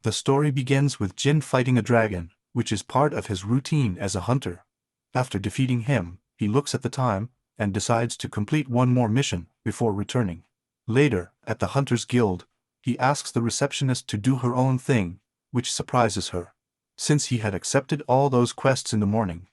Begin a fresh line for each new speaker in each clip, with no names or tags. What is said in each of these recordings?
The story begins with Jin fighting a dragon, which is part of his routine as a hunter. After defeating him, he looks at the time and decides to complete one more mission before returning. Later, at the Hunters Guild, he asks the receptionist to do her own thing, which surprises her, since he had accepted all those quests in the morning.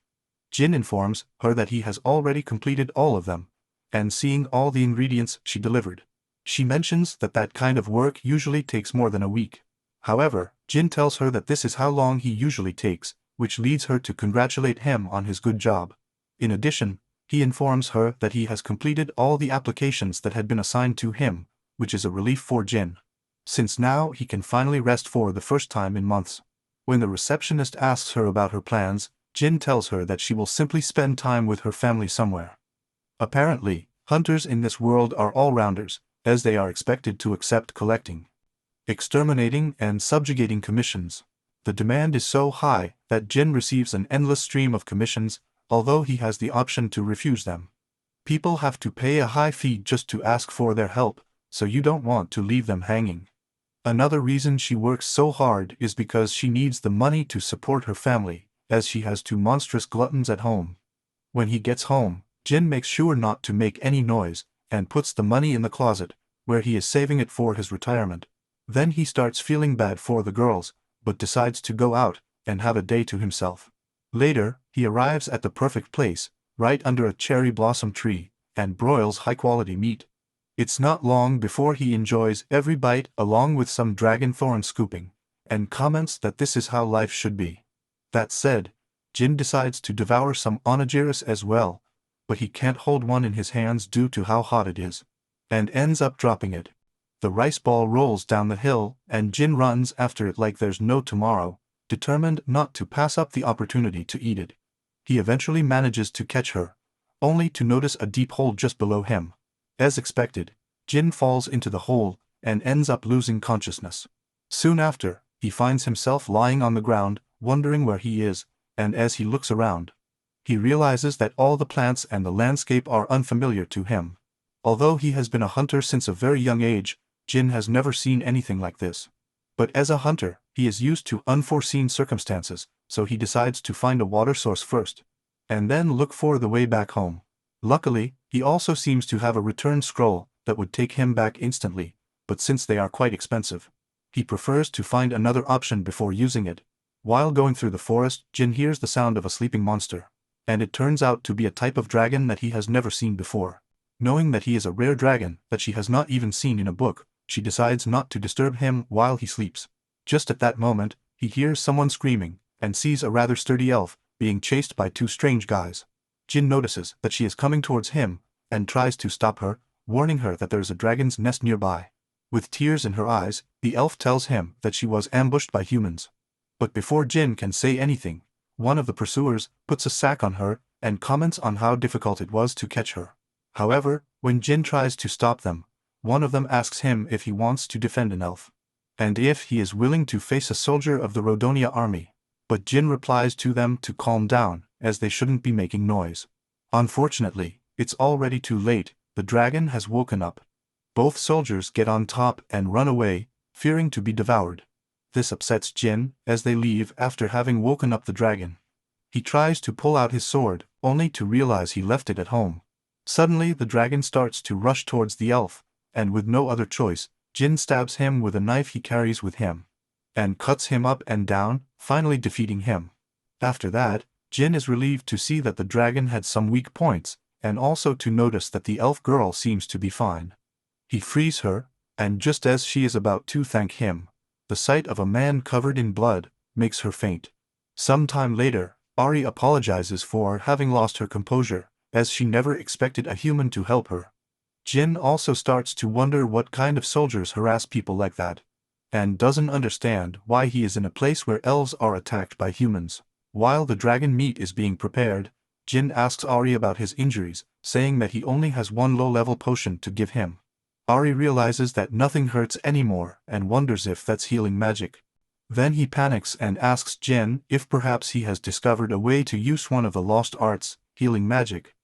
Jin informs her that he has already completed all of them, and seeing all the ingredients she delivered. She mentions that that kind of work usually takes more than a week. However, Jin tells her that this is how long he usually takes, which leads her to congratulate him on his good job. In addition, he informs her that he has completed all the applications that had been assigned to him, which is a relief for Jin, since now he can finally rest for the first time in months. When the receptionist asks her about her plans, Jin tells her that she will simply spend time with her family somewhere. Apparently, hunters in this world are all-rounders, as they are expected to accept collecting, exterminating and subjugating commissions. The demand is so high that Jin receives an endless stream of commissions, although he has the option to refuse them. People have to pay a high fee just to ask for their help, so you don't want to leave them hanging. Another reason she works so hard is because she needs the money to support her family, as she has two monstrous gluttons at home. When he gets home, Jin makes sure not to make any noise, and puts the money in the closet, where he is saving it for his retirement. Then he starts feeling bad for the girls, but decides to go out and have a day to himself. Later, he arrives at the perfect place, right under a cherry blossom tree, and broils high-quality meat. It's not long before he enjoys every bite along with some dragon thorn scooping, and comments that this is how life should be. That said, Jin decides to devour some onigiri as well, but he can't hold one in his hands due to how hot it is, and ends up dropping it. The rice ball rolls down the hill, and Jin runs after it like there's no tomorrow, determined not to pass up the opportunity to eat it. He eventually manages to catch her, only to notice a deep hole just below him. As expected, Jin falls into the hole and ends up losing consciousness. Soon after, he finds himself lying on the ground, wondering where he is, and as he looks around, he realizes that all the plants and the landscape are unfamiliar to him. Although he has been a hunter since a very young age, Jin has never seen anything like this. But as a hunter, he is used to unforeseen circumstances, so he decides to find a water source first, and then look for the way back home. Luckily, he also seems to have a return scroll that would take him back instantly, but since they are quite expensive, he prefers to find another option before using it. While going through the forest, Jin hears the sound of a sleeping monster, and it turns out to be a type of dragon that he has never seen before. Knowing that he is a rare dragon that she has not even seen in a book, she decides not to disturb him while he sleeps. Just at that moment, he hears someone screaming, and sees a rather sturdy elf being chased by two strange guys. Jin notices that she is coming towards him, and tries to stop her, warning her that there is a dragon's nest nearby. With tears in her eyes, the elf tells him that she was ambushed by humans. But before Jin can say anything, one of the pursuers puts a sack on her and comments on how difficult it was to catch her. However, when Jin tries to stop them, one of them asks him if he wants to defend an elf, and if he is willing to face a soldier of the Rodonia army. But Jin replies to them to calm down, as they shouldn't be making noise. Unfortunately, it's already too late, the dragon has woken up. Both soldiers get on top and run away, fearing to be devoured. This upsets Jin as they leave after having woken up the dragon. He tries to pull out his sword, only to realize he left it at home. Suddenly the dragon starts to rush towards the elf, and with no other choice, Jin stabs him with a knife he carries with him, and cuts him up and down, finally defeating him. After that, Jin is relieved to see that the dragon had some weak points, and also to notice that the elf girl seems to be fine. He frees her, and just as she is about to thank him, the sight of a man covered in blood makes her faint. Some time later, Ari apologizes for having lost her composure, as she never expected a human to help her. Jin also starts to wonder what kind of soldiers harass people like that, and doesn't understand why he is in a place where elves are attacked by humans. While the dragon meat is being prepared, Jin asks Ari about his injuries, saying that he only has one low-level potion to give him. Ari realizes that nothing hurts anymore and wonders if that's healing magic. Then he panics and asks Jin if perhaps he has discovered a way to use one of the lost arts, healing magic.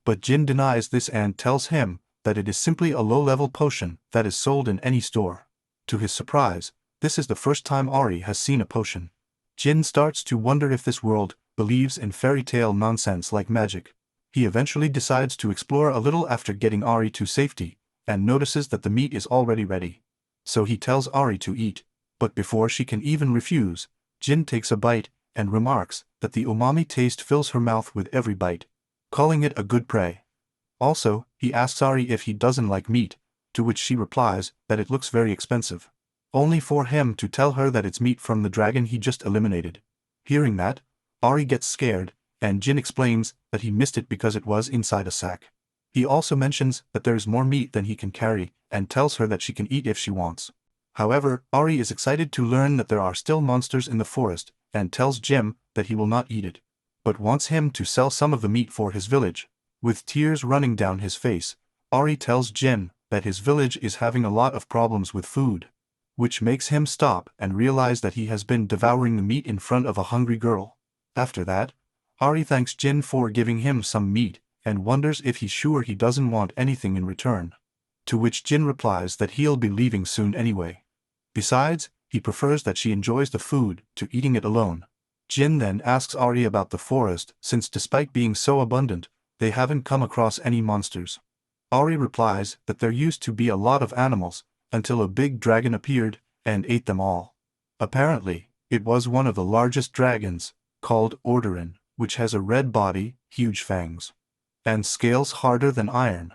But Jin denies this and tells him that it is simply a low-level potion that is sold in any store. To his surprise, This is the first time Ari has seen a potion. Jin starts to wonder if this world believes in fairy tale nonsense like magic. He eventually decides to explore a little after getting Ari to safety, and notices that the meat is already ready. So he tells Ari to eat, but before she can even refuse, Jin takes a bite and remarks that the umami taste fills her mouth with every bite, calling it a good prey. Also, he asks Ari if he doesn't like meat, to which she replies that it looks very expensive. Only for him to tell her that it's meat from the dragon he just eliminated. Hearing that, Ari gets scared, and Jin explains that he missed it because it was inside a sack. He also mentions that there is more meat than he can carry, and tells her that she can eat if she wants. However, Ari is excited to learn that there are still monsters in the forest, and tells Jim that he will not eat it, but wants him to sell some of the meat for his village. With tears running down his face, Ari tells Jin that his village is having a lot of problems with food, which makes him stop and realize that he has been devouring the meat in front of a hungry girl. After that, Ari thanks Jin for giving him some meat, and wonders if he's sure he doesn't want anything in return. To which Jin replies that he'll be leaving soon anyway. Besides, he prefers that she enjoys the food to eating it alone. Jin then asks Ari about the forest, since despite being so abundant, they haven't come across any monsters. Ari replies that there used to be a lot of animals, until a big dragon appeared and ate them all. Apparently, it was one of the largest dragons, called Orderin, which has a red body, huge fangs, and scales harder than iron.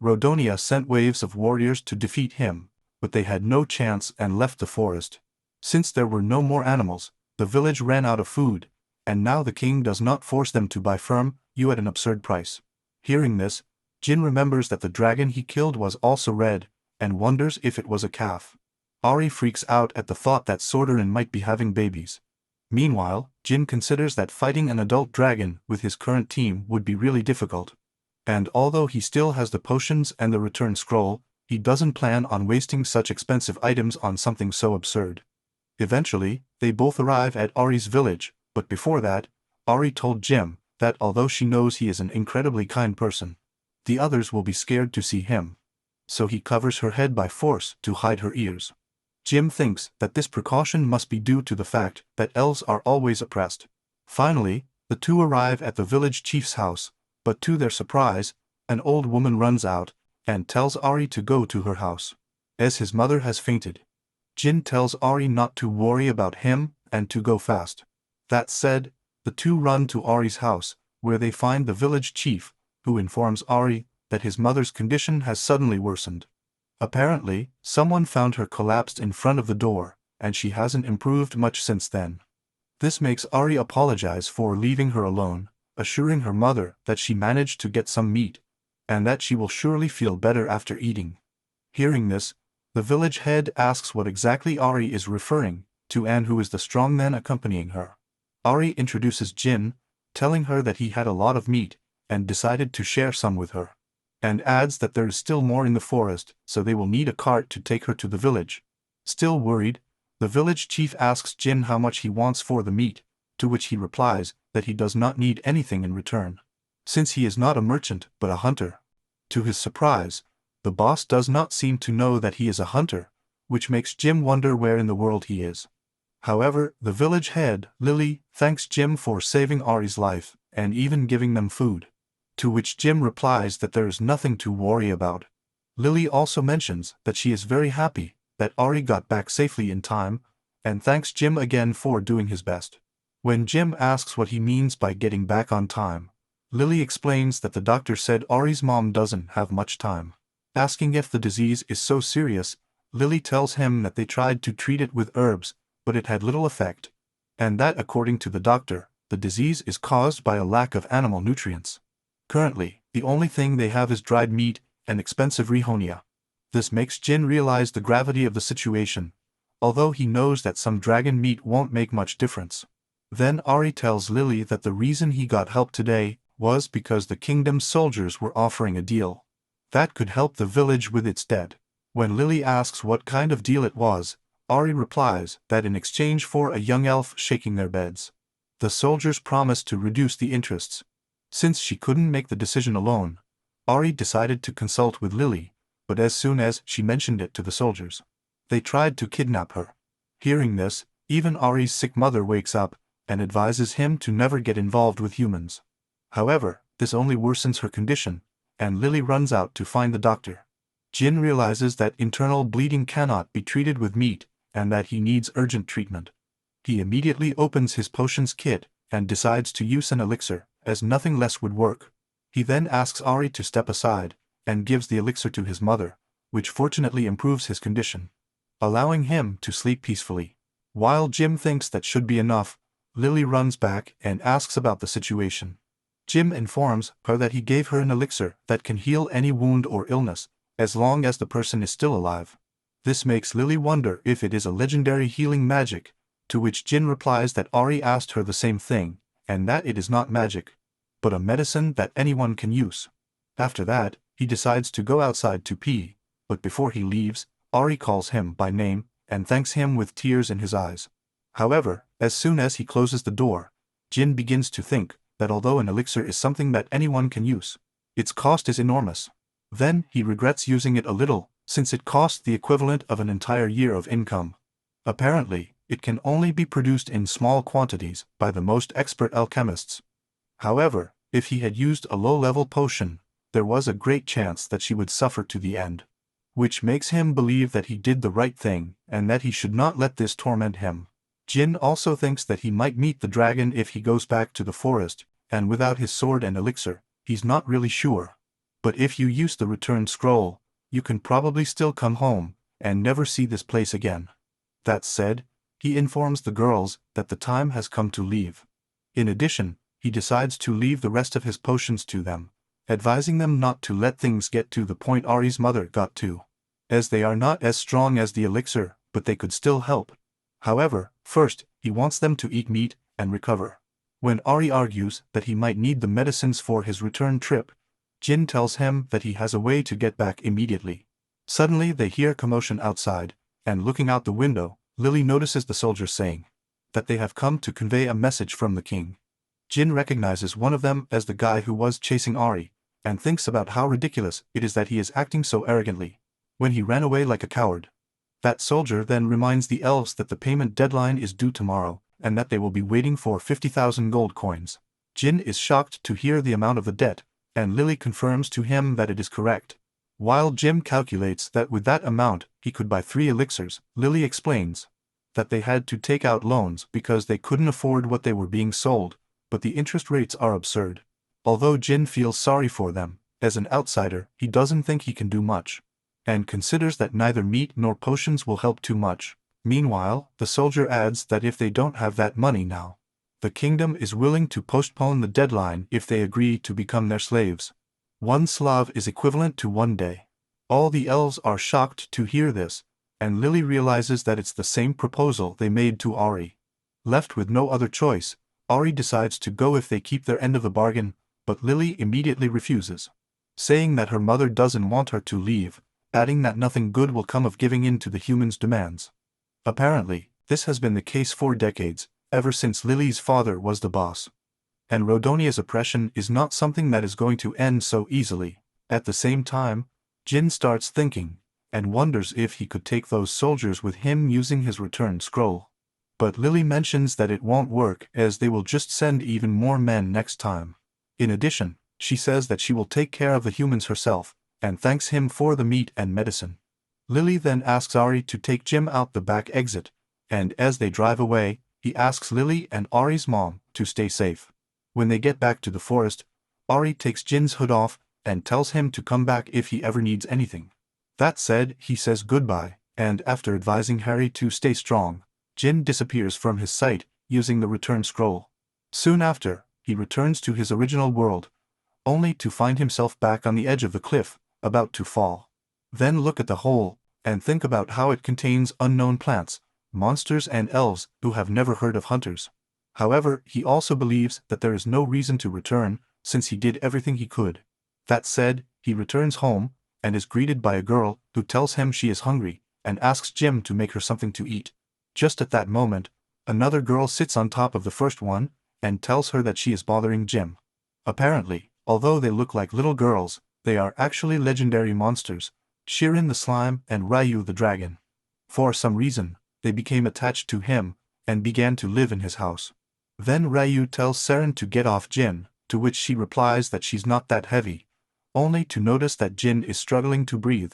Rodonia sent waves of warriors to defeat him, but they had no chance and left the forest. Since there were no more animals, the village ran out of food, and now the king does not force them to buy you at an absurd price. Hearing this, Jin remembers that the dragon he killed was also red, and wonders if it was a calf. Ari freaks out at the thought that Sorderin might be having babies. Meanwhile, Jin considers that fighting an adult dragon with his current team would be really difficult. And although he still has the potions and the return scroll, he doesn't plan on wasting such expensive items on something so absurd. Eventually, they both arrive at Ari's village, but before that, Ari told Jim that although she knows he is an incredibly kind person, the others will be scared to see him. So he covers her head by force to hide her ears. Jim thinks that this precaution must be due to the fact that elves are always oppressed. Finally, the two arrive at the village chief's house, but to their surprise, an old woman runs out and tells Ari to go to her house, as his mother has fainted. Jin tells Ari not to worry about him and to go fast. That said, the two run to Ari's house, where they find the village chief, who informs Ari that his mother's condition has suddenly worsened. Apparently, someone found her collapsed in front of the door, and she hasn't improved much since then. This makes Ari apologize for leaving her alone, assuring her mother that she managed to get some meat, and that she will surely feel better after eating. Hearing this, the village head asks what exactly Ari is referring to and who is the strong man accompanying her. Ari introduces Jin, telling her that he had a lot of meat, and decided to share some with her, and adds that there is still more in the forest, so they will need a cart to take her to the village. Still worried, the village chief asks Jin how much he wants for the meat, to which he replies that he does not need anything in return, since he is not a merchant but a hunter. To his surprise, the boss does not seem to know that he is a hunter, which makes Jim wonder where in the world he is. However, the village head, Lily, thanks Jim for saving Ari's life, and even giving them food. To which Jim replies that there is nothing to worry about. Lily also mentions that she is very happy that Ari got back safely in time, and thanks Jim again for doing his best. When Jim asks what he means by getting back on time, Lily explains that the doctor said Ari's mom doesn't have much time. Asking if the disease is so serious, Lily tells him that they tried to treat it with herbs, but it had little effect, and that according to the doctor, the disease is caused by a lack of animal nutrients. Currently, the only thing they have is dried meat and expensive rehonia. This makes Jin realize the gravity of the situation, although he knows that some dragon meat won't make much difference. Then Ari tells Lily that the reason he got help today was because the kingdom's soldiers were offering a deal that could help the village with its dead. When Lily asks what kind of deal it was, Ari replies that in exchange for a young elf shaking their beds, the soldiers promised to reduce the interests. Since she couldn't make the decision alone, Ari decided to consult with Lily, but as soon as she mentioned it to the soldiers, they tried to kidnap her. Hearing this, even Ari's sick mother wakes up and advises him to never get involved with humans. However, this only worsens her condition, and Lily runs out to find the doctor. Jin realizes that internal bleeding cannot be treated with meat, and that he needs urgent treatment. He immediately opens his potions kit and decides to use an elixir, as nothing less would work. He then asks Ari to step aside, and gives the elixir to his mother, which fortunately improves his condition, allowing him to sleep peacefully. While Jim thinks that should be enough, Lily runs back and asks about the situation. Jim informs her that he gave her an elixir that can heal any wound or illness, as long as the person is still alive. This makes Lily wonder if it is a legendary healing magic, to which Jin replies that Ari asked her the same thing, and that it is not magic, but a medicine that anyone can use. After that, he decides to go outside to pee, but before he leaves, Ari calls him by name and thanks him with tears in his eyes. However, as soon as he closes the door, Jin begins to think that although an elixir is something that anyone can use, its cost is enormous. Then he regrets using it a little, since it costs the equivalent of an entire year of income. Apparently, it can only be produced in small quantities by the most expert alchemists. However, if he had used a low-level potion, there was a great chance that she would suffer to the end, which makes him believe that he did the right thing and that he should not let this torment him. Jin also thinks that he might meet the dragon if he goes back to the forest, and without his sword and elixir, he's not really sure. But if you use the return scroll, you can probably still come home and never see this place again. That said, he informs the girls that the time has come to leave. In addition, he decides to leave the rest of his potions to them, advising them not to let things get to the point Ari's mother got to, as they are not as strong as the elixir, but they could still help. However, first, he wants them to eat meat and recover. When Ari argues that he might need the medicines for his return trip, Jin tells him that he has a way to get back immediately. Suddenly they hear commotion outside, and looking out the window, Lily notices the soldiers saying that they have come to convey a message from the king. Jin recognizes one of them as the guy who was chasing Ari, and thinks about how ridiculous it is that he is acting so arrogantly when he ran away like a coward. That soldier then reminds the elves that the payment deadline is due tomorrow, and that they will be waiting for 50,000 gold coins. Jin is shocked to hear the amount of the debt, and Lily confirms to him that it is correct. While Jim calculates that with that amount he could buy 3 elixirs, Lily explains that they had to take out loans because they couldn't afford what they were being sold, but the interest rates are absurd. Although Jin feels sorry for them, as an outsider he doesn't think he can do much, and considers that neither meat nor potions will help too much. Meanwhile, the soldier adds that if they don't have that money now, the kingdom is willing to postpone the deadline if they agree to become their slaves. 1 Slav is equivalent to 1 day. All the elves are shocked to hear this, and Lily realizes that it's the same proposal they made to Ari. Left with no other choice, Ari decides to go if they keep their end of the bargain, but Lily immediately refuses, saying that her mother doesn't want her to leave, adding that nothing good will come of giving in to the humans' demands. Apparently, this has been the case for decades, ever since Lily's father was the boss. And Rodonia's oppression is not something that is going to end so easily. At the same time, Jin starts thinking, and wonders if he could take those soldiers with him using his return scroll. But Lily mentions that it won't work as they will just send even more men next time. In addition, she says that she will take care of the humans herself, and thanks him for the meat and medicine. Lily then asks Ari to take Jim out the back exit, and as they drive away, he asks Lily and Ari's mom to stay safe. When they get back to the forest, Ari takes Jin's hood off and tells him to come back if he ever needs anything. That said, he says goodbye, and after advising Harry to stay strong, Jin disappears from his sight using the return scroll. Soon after, he returns to his original world, only to find himself back on the edge of the cliff, about to fall. Then look at the hole, and think about how it contains unknown plants, monsters and elves who have never heard of hunters. However, he also believes that there is no reason to return, since he did everything he could. That said, he returns home, and is greeted by a girl who tells him she is hungry, and asks Jim to make her something to eat. Just at that moment, another girl sits on top of the first one, and tells her that she is bothering Jim. Apparently, although they look like little girls, they are actually legendary monsters, Shirin the slime and Ryu the dragon. For some reason, they became attached to him, and began to live in his house. Then Ryu tells Saren to get off Jin, to which she replies that she's not that heavy, only to notice that Jin is struggling to breathe,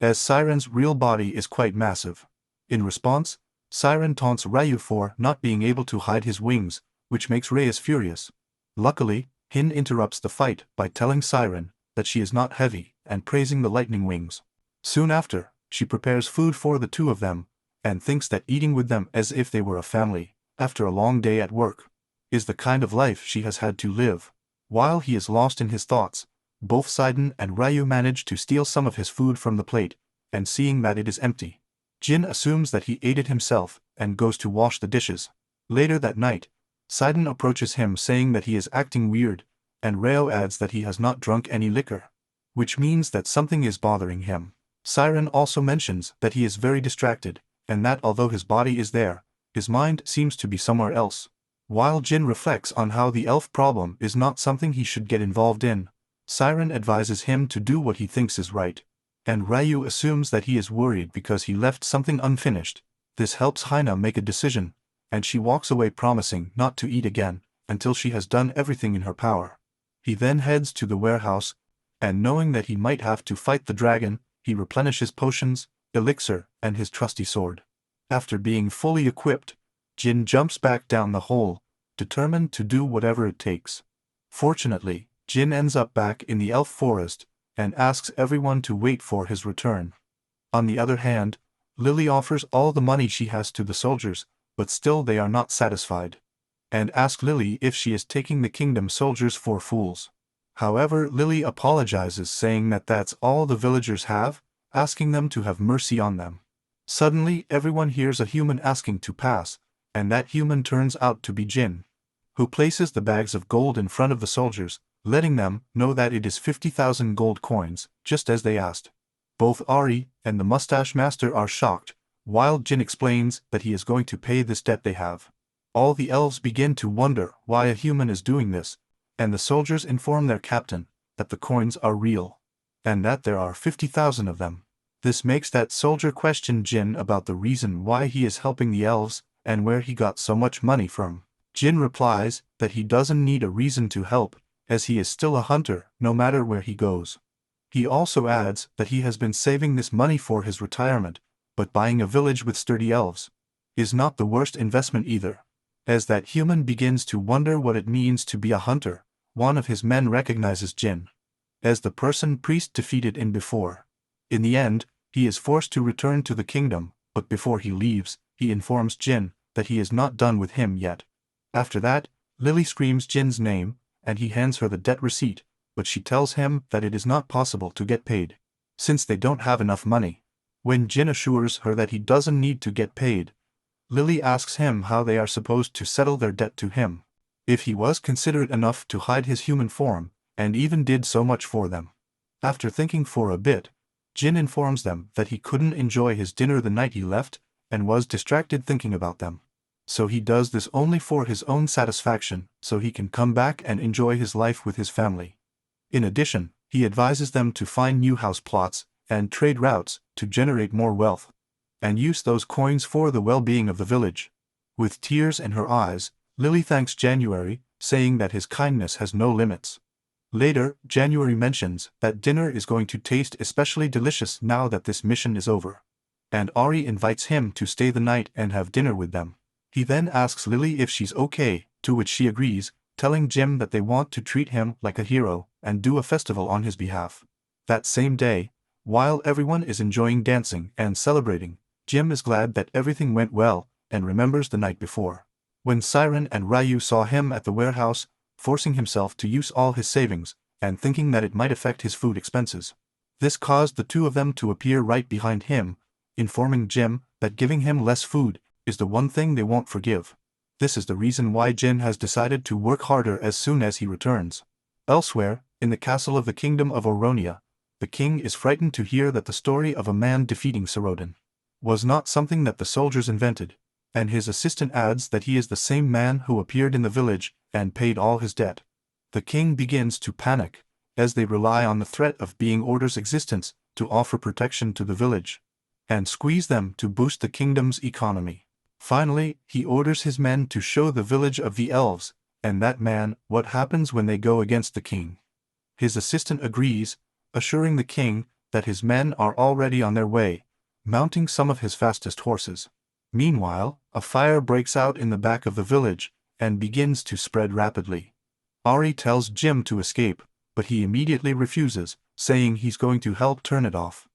as Siren's real body is quite massive. In response, Siren taunts Ryu for not being able to hide his wings, which makes Reyes furious. Luckily, Hin interrupts the fight by telling Siren that she is not heavy and praising the lightning wings. Soon after, she prepares food for the two of them, and thinks that eating with them as if they were a family, after a long day at work, is the kind of life she has had to live. While he is lost in his thoughts, both Sidon and Ryu manage to steal some of his food from the plate, and seeing that it is empty, Jin assumes that he ate it himself and goes to wash the dishes. Later that night, Sidon approaches him saying that he is acting weird, and Reo adds that he has not drunk any liquor, which means that something is bothering him. Siren also mentions that he is very distracted, and that although his body is there, his mind seems to be somewhere else. While Jin reflects on how the elf problem is not something he should get involved in, Siren advises him to do what he thinks is right, and Ryu assumes that he is worried because he left something unfinished. This helps Haina make a decision, and she walks away promising not to eat again until she has done everything in her power. He then heads to the warehouse, and knowing that he might have to fight the dragon, he replenishes potions, elixir, and his trusty sword. After being fully equipped, Jin jumps back down the hole, determined to do whatever it takes. Fortunately, Jin ends up back in the elf forest, and asks everyone to wait for his return. On the other hand, Lily offers all the money she has to the soldiers, but still they are not satisfied, and ask Lily if she is taking the kingdom soldiers for fools. However, Lily apologizes saying that that's all the villagers have, asking them to have mercy on them. Suddenly everyone hears a human asking to pass, and that human turns out to be Jin, who places the bags of gold in front of the soldiers, letting them know that it is 50,000 gold coins, just as they asked. Both Ari and the mustache master are shocked, while Jin explains that he is going to pay this debt they have. All the elves begin to wonder why a human is doing this, and the soldiers inform their captain that the coins are real, and that there are 50,000 of them. This makes that soldier question Jin about the reason why he is helping the elves, and where he got so much money from. Jin replies that he doesn't need a reason to help, as he is still a hunter no matter where he goes. He also adds that he has been saving this money for his retirement, but buying a village with sturdy elves is not the worst investment either. As that human begins to wonder what it means to be a hunter, one of his men recognizes Jin as the person priest defeated in before. In the end, he is forced to return to the kingdom, but before he leaves, he informs Jin that he is not done with him yet. After that, Lily screams Jin's name, and he hands her the debt receipt, but she tells him that it is not possible to get paid, since they don't have enough money. When Jin assures her that he doesn't need to get paid, Lily asks him how they are supposed to settle their debt to him, if he was considerate enough to hide his human form, and even did so much for them. After thinking for a bit, Jin informs them that he couldn't enjoy his dinner the night he left, and was distracted thinking about them. So he does this only for his own satisfaction, so he can come back and enjoy his life with his family. In addition, he advises them to find new house plots and trade routes to generate more wealth, and use those coins for the well-being of the village. With tears in her eyes, Lily thanks January, saying that his kindness has no limits. Later, January mentions that dinner is going to taste especially delicious now that this mission is over, and Ari invites him to stay the night and have dinner with them. He then asks Lily if she's okay, to which she agrees, telling Jim that they want to treat him like a hero and do a festival on his behalf. That same day, while everyone is enjoying dancing and celebrating, Jim is glad that everything went well and remembers the night before, when Siren and Ryu saw him at the warehouse, forcing himself to use all his savings, and thinking that it might affect his food expenses. This caused the two of them to appear right behind him, informing Jim that giving him less food is the one thing they won't forgive. This is the reason why Jin has decided to work harder as soon as he returns. Elsewhere, in the castle of the kingdom of Oronia, the king is frightened to hear that the story of a man defeating Sarodin was not something that the soldiers invented, and his assistant adds that he is the same man who appeared in the village and paid all his debt. The king begins to panic, as they rely on the threat of being Order's existence to offer protection to the village. and squeeze them to boost the kingdom's economy. Finally, he orders his men to show the village of the elves, and that man, what happens when they go against the king. His assistant agrees, assuring the king that his men are already on their way, mounting some of his fastest horses. Meanwhile, a fire breaks out in the back of the village, and begins to spread rapidly. Ari tells Jim to escape, but he immediately refuses, saying he's going to help turn it off.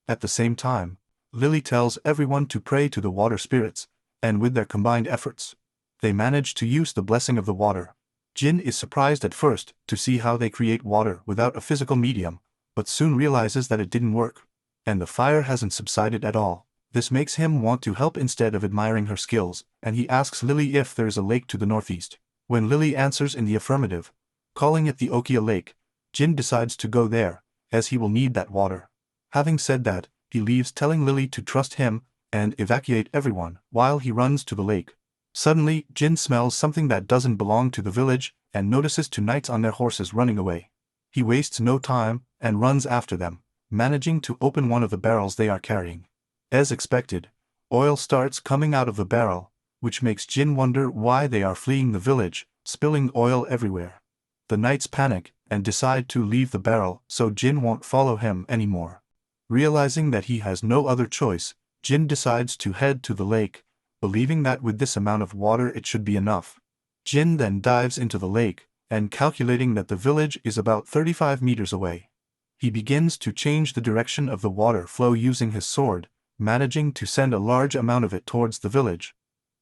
At the same time, Lily tells everyone to pray to the water spirits, and with their combined efforts, they manage to use the blessing of the water. Jin is surprised at first to see how they create water without a physical medium, but soon realizes that it didn't work, and the fire hasn't subsided at all. This makes him want to help instead of admiring her skills, and he asks Lily if there is a lake to the northeast. When Lily answers in the affirmative, calling it the Okia Lake, Jin decides to go there, as he will need that water. Having said that, he leaves telling Lily to trust him and evacuate everyone while he runs to the lake. Suddenly, Jin smells something that doesn't belong to the village and notices two knights on their horses running away. He wastes no time and runs after them, managing to open one of the barrels they are carrying. As expected, oil starts coming out of the barrel, which makes Jin wonder why they are fleeing the village, spilling oil everywhere. The knights panic and decide to leave the barrel so Jin won't follow him anymore. Realizing that he has no other choice, Jin decides to head to the lake, believing that with this amount of water it should be enough. Jin then dives into the lake, and calculating that the village is about 35 meters away. He begins to change the direction of the water flow using his sword, managing to send a large amount of it towards the village.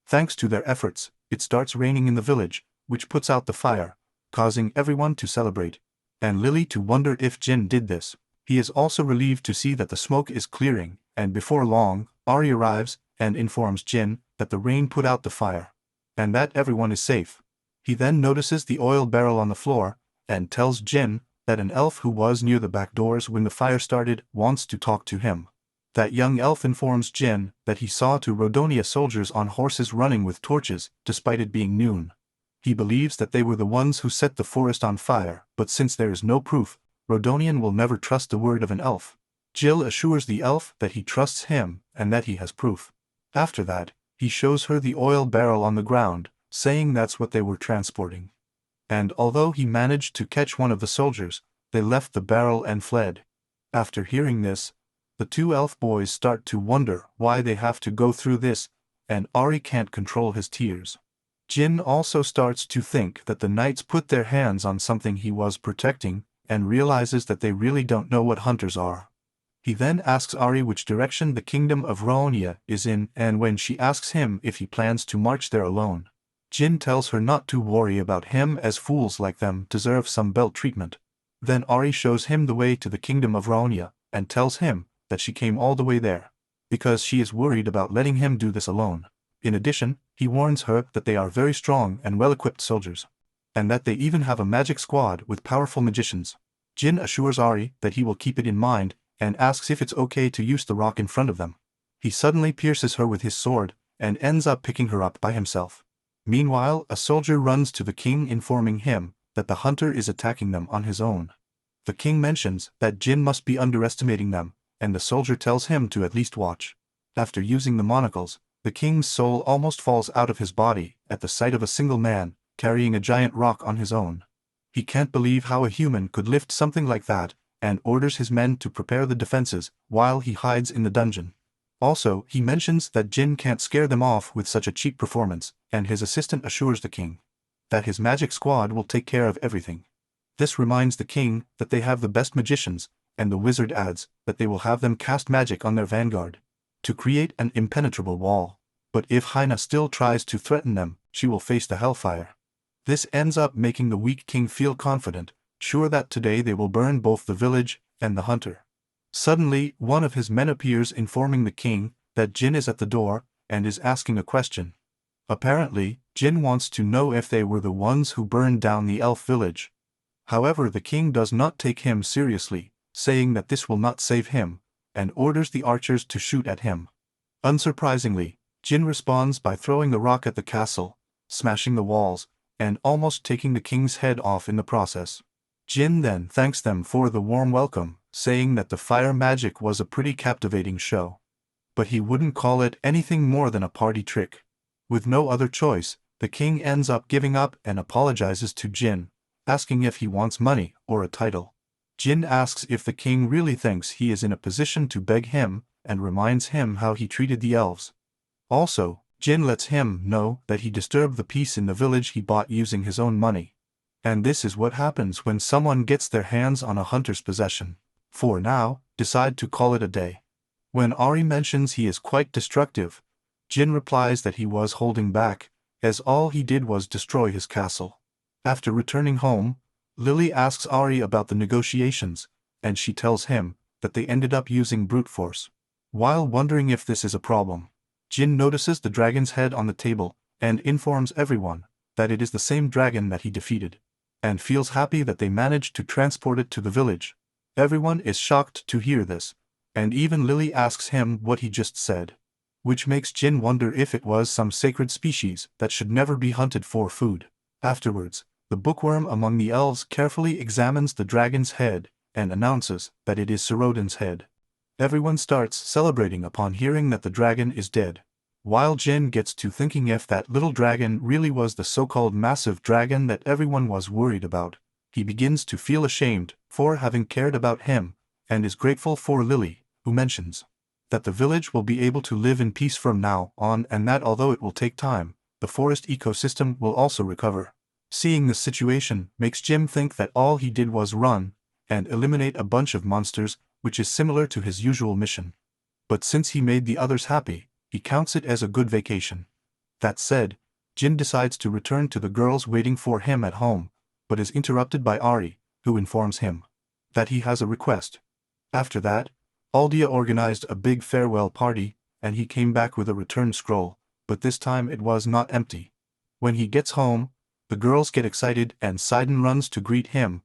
Thanks to their efforts, it starts raining in the village, which puts out the fire, causing everyone to celebrate, and Lily to wonder if Jin did this. He is also relieved to see that the smoke is clearing, and before long, Ari arrives and informs Jin that the rain put out the fire, and that everyone is safe. He then notices the oil barrel on the floor, and tells Jin that an elf who was near the back doors when the fire started wants to talk to him. That young elf informs Jin that he saw two Rhodonia soldiers on horses running with torches, despite it being noon. He believes that they were the ones who set the forest on fire, but since there is no proof, Rhodonian will never trust the word of an elf. Jill assures the elf that he trusts him and that he has proof. After that, he shows her the oil barrel on the ground, saying that's what they were transporting. And although he managed to catch one of the soldiers, they left the barrel and fled. After hearing this, the two elf boys start to wonder why they have to go through this, and Ari can't control his tears. Jin also starts to think that the knights put their hands on something he was protecting, and realizes that they really don't know what hunters are. He then asks Ari which direction the kingdom of Rhodonia is in, and when she asks him if he plans to march there alone, Jin tells her not to worry about him as fools like them deserve some belt treatment. Then Ari shows him the way to the kingdom of Rhodonia, and tells him that she came all the way there because she is worried about letting him do this alone. In addition, he warns her that they are very strong and well-equipped soldiers, and that they even have a magic squad with powerful magicians. Jin assures Ari that he will keep it in mind, and asks if it's okay to use the rock in front of them. He suddenly pierces her with his sword, and ends up picking her up by himself. Meanwhile, a soldier runs to the king informing him that the hunter is attacking them on his own. The king mentions that Jin must be underestimating them, and the soldier tells him to at least watch. After using the monocles, the king's soul almost falls out of his body at the sight of a single man carrying a giant rock on his own. He can't believe how a human could lift something like that, and orders his men to prepare the defenses while he hides in the dungeon. Also, he mentions that Jin can't scare them off with such a cheap performance, and his assistant assures the king that his magic squad will take care of everything. This reminds the king that they have the best magicians, and the wizard adds that they will have them cast magic on their vanguard to create an impenetrable wall. But if Hyena still tries to threaten them, she will face the hellfire. This ends up making the weak king feel confident, sure that today they will burn both the village and the hunter. Suddenly, one of his men appears informing the king that Jin is at the door and is asking a question. Apparently, Jin wants to know if they were the ones who burned down the elf village. However, the king does not take him seriously, saying that this will not save him, and orders the archers to shoot at him. Unsurprisingly, Jin responds by throwing the rock at the castle, smashing the walls, and almost taking the king's head off in the process. Jin then thanks them for the warm welcome, saying that the fire magic was a pretty captivating show. but he wouldn't call it anything more than a party trick. With no other choice, the king ends up giving up and apologizes to Jin, asking if he wants money or a title. Jin asks if the king really thinks he is in a position to beg him and reminds him how he treated the elves. Also, Jin lets him know that he disturbed the peace in the village he bought using his own money. And this is what happens when someone gets their hands on a hunter's possession. For now, decide to call it a day. When Ari mentions he is quite destructive, Jin replies that he was holding back, as all he did was destroy his castle. After returning home, Lily asks Ari about the negotiations, and she tells him that they ended up using brute force. While wondering if this is a problem, Jin notices the dragon's head on the table and informs everyone that it is the same dragon that he defeated, and feels happy that they managed to transport it to the village. Everyone is shocked to hear this, and even Lily asks him what he just said, which makes Jin wonder if it was some sacred species that should never be hunted for food. Afterwards, the bookworm among the elves carefully examines the dragon's head and announces that it is Sarodin's head. Everyone starts celebrating upon hearing that the dragon is dead. While Jin gets to thinking if that little dragon really was the so-called massive dragon that everyone was worried about, he begins to feel ashamed for having cared about him, and is grateful for Lily, who mentions that the village will be able to live in peace from now on, and that although it will take time, the forest ecosystem will also recover. Seeing this situation makes Jin think that all he did was run and eliminate a bunch of monsters, which is similar to his usual mission. But since he made the others happy, he counts it as a good vacation. That said, Jin decides to return to the girls waiting for him at home, but is interrupted by Ari, who informs him that he has a request. After that, Aldia organized a big farewell party, and he came back with a return scroll, but this time it was not empty. When he gets home, the girls get excited and Sidon runs to greet him,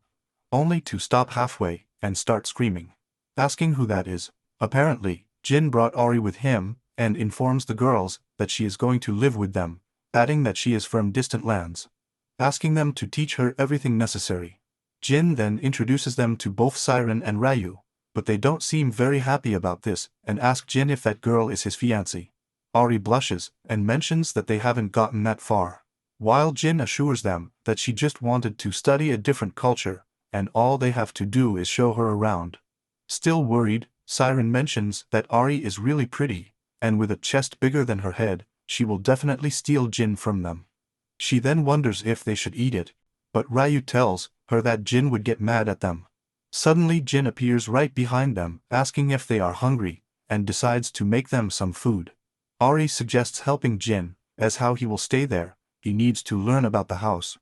only to stop halfway and start screaming, asking who that is. Apparently, Jin brought Ari with him and informs the girls that she is going to live with them, adding that she is from distant lands, asking them to teach her everything necessary. Jin then introduces them to both Siren and Ryu, but they don't seem very happy about this and ask Jin if that girl is his fiancée. Ari blushes and mentions that they haven't gotten that far, while Jin assures them that she just wanted to study a different culture, and all they have to do is show her around. Still worried, Siren mentions that Ari is really pretty, and with a chest bigger than her head, she will definitely steal Jin from them. She then wonders if they should eat it, but Ryu tells her that Jin would get mad at them. Suddenly Jin appears right behind them, asking if they are hungry, and decides to make them some food. Ari suggests helping Jin, as how he will stay there, he needs to learn about the house.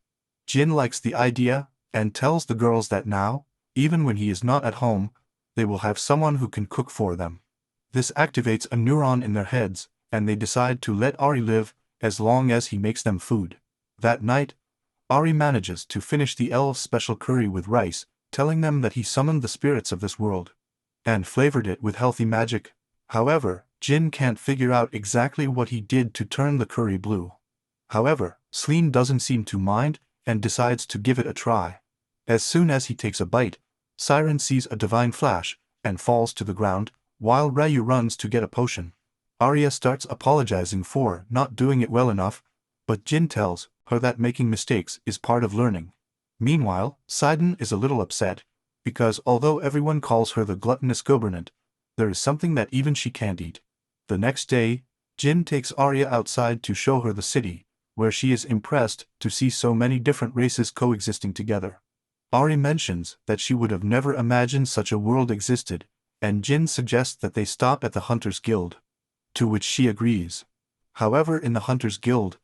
Jin likes the idea, and tells the girls that now, even when he is not at home, they will have someone who can cook for them. This activates a neuron in their heads, and they decide to let Ari live, as long as he makes them food. That night, Ari manages to finish the elves' special curry with rice, telling them that he summoned the spirits of this world and flavored it with healthy magic. However, Jin can't figure out exactly what he did to turn the curry blue. However, Sleen doesn't seem to mind and decides to give it a try. As soon as he takes a bite, Siren sees a divine flash and falls to the ground, while Ryu runs to get a potion. Arya starts apologizing for not doing it well enough, but Jin tells her that making mistakes is part of learning. Meanwhile, Sidon is a little upset, because although everyone calls her the gluttonous governant, there is something that even she can't eat. The next day, Jin takes Arya outside to show her the city, where she is impressed to see so many different races coexisting together. Ari mentions that she would have never imagined such a world existed, and Jin suggests that they stop at the Hunters Guild, to which she agrees. However, in the Hunters Guild,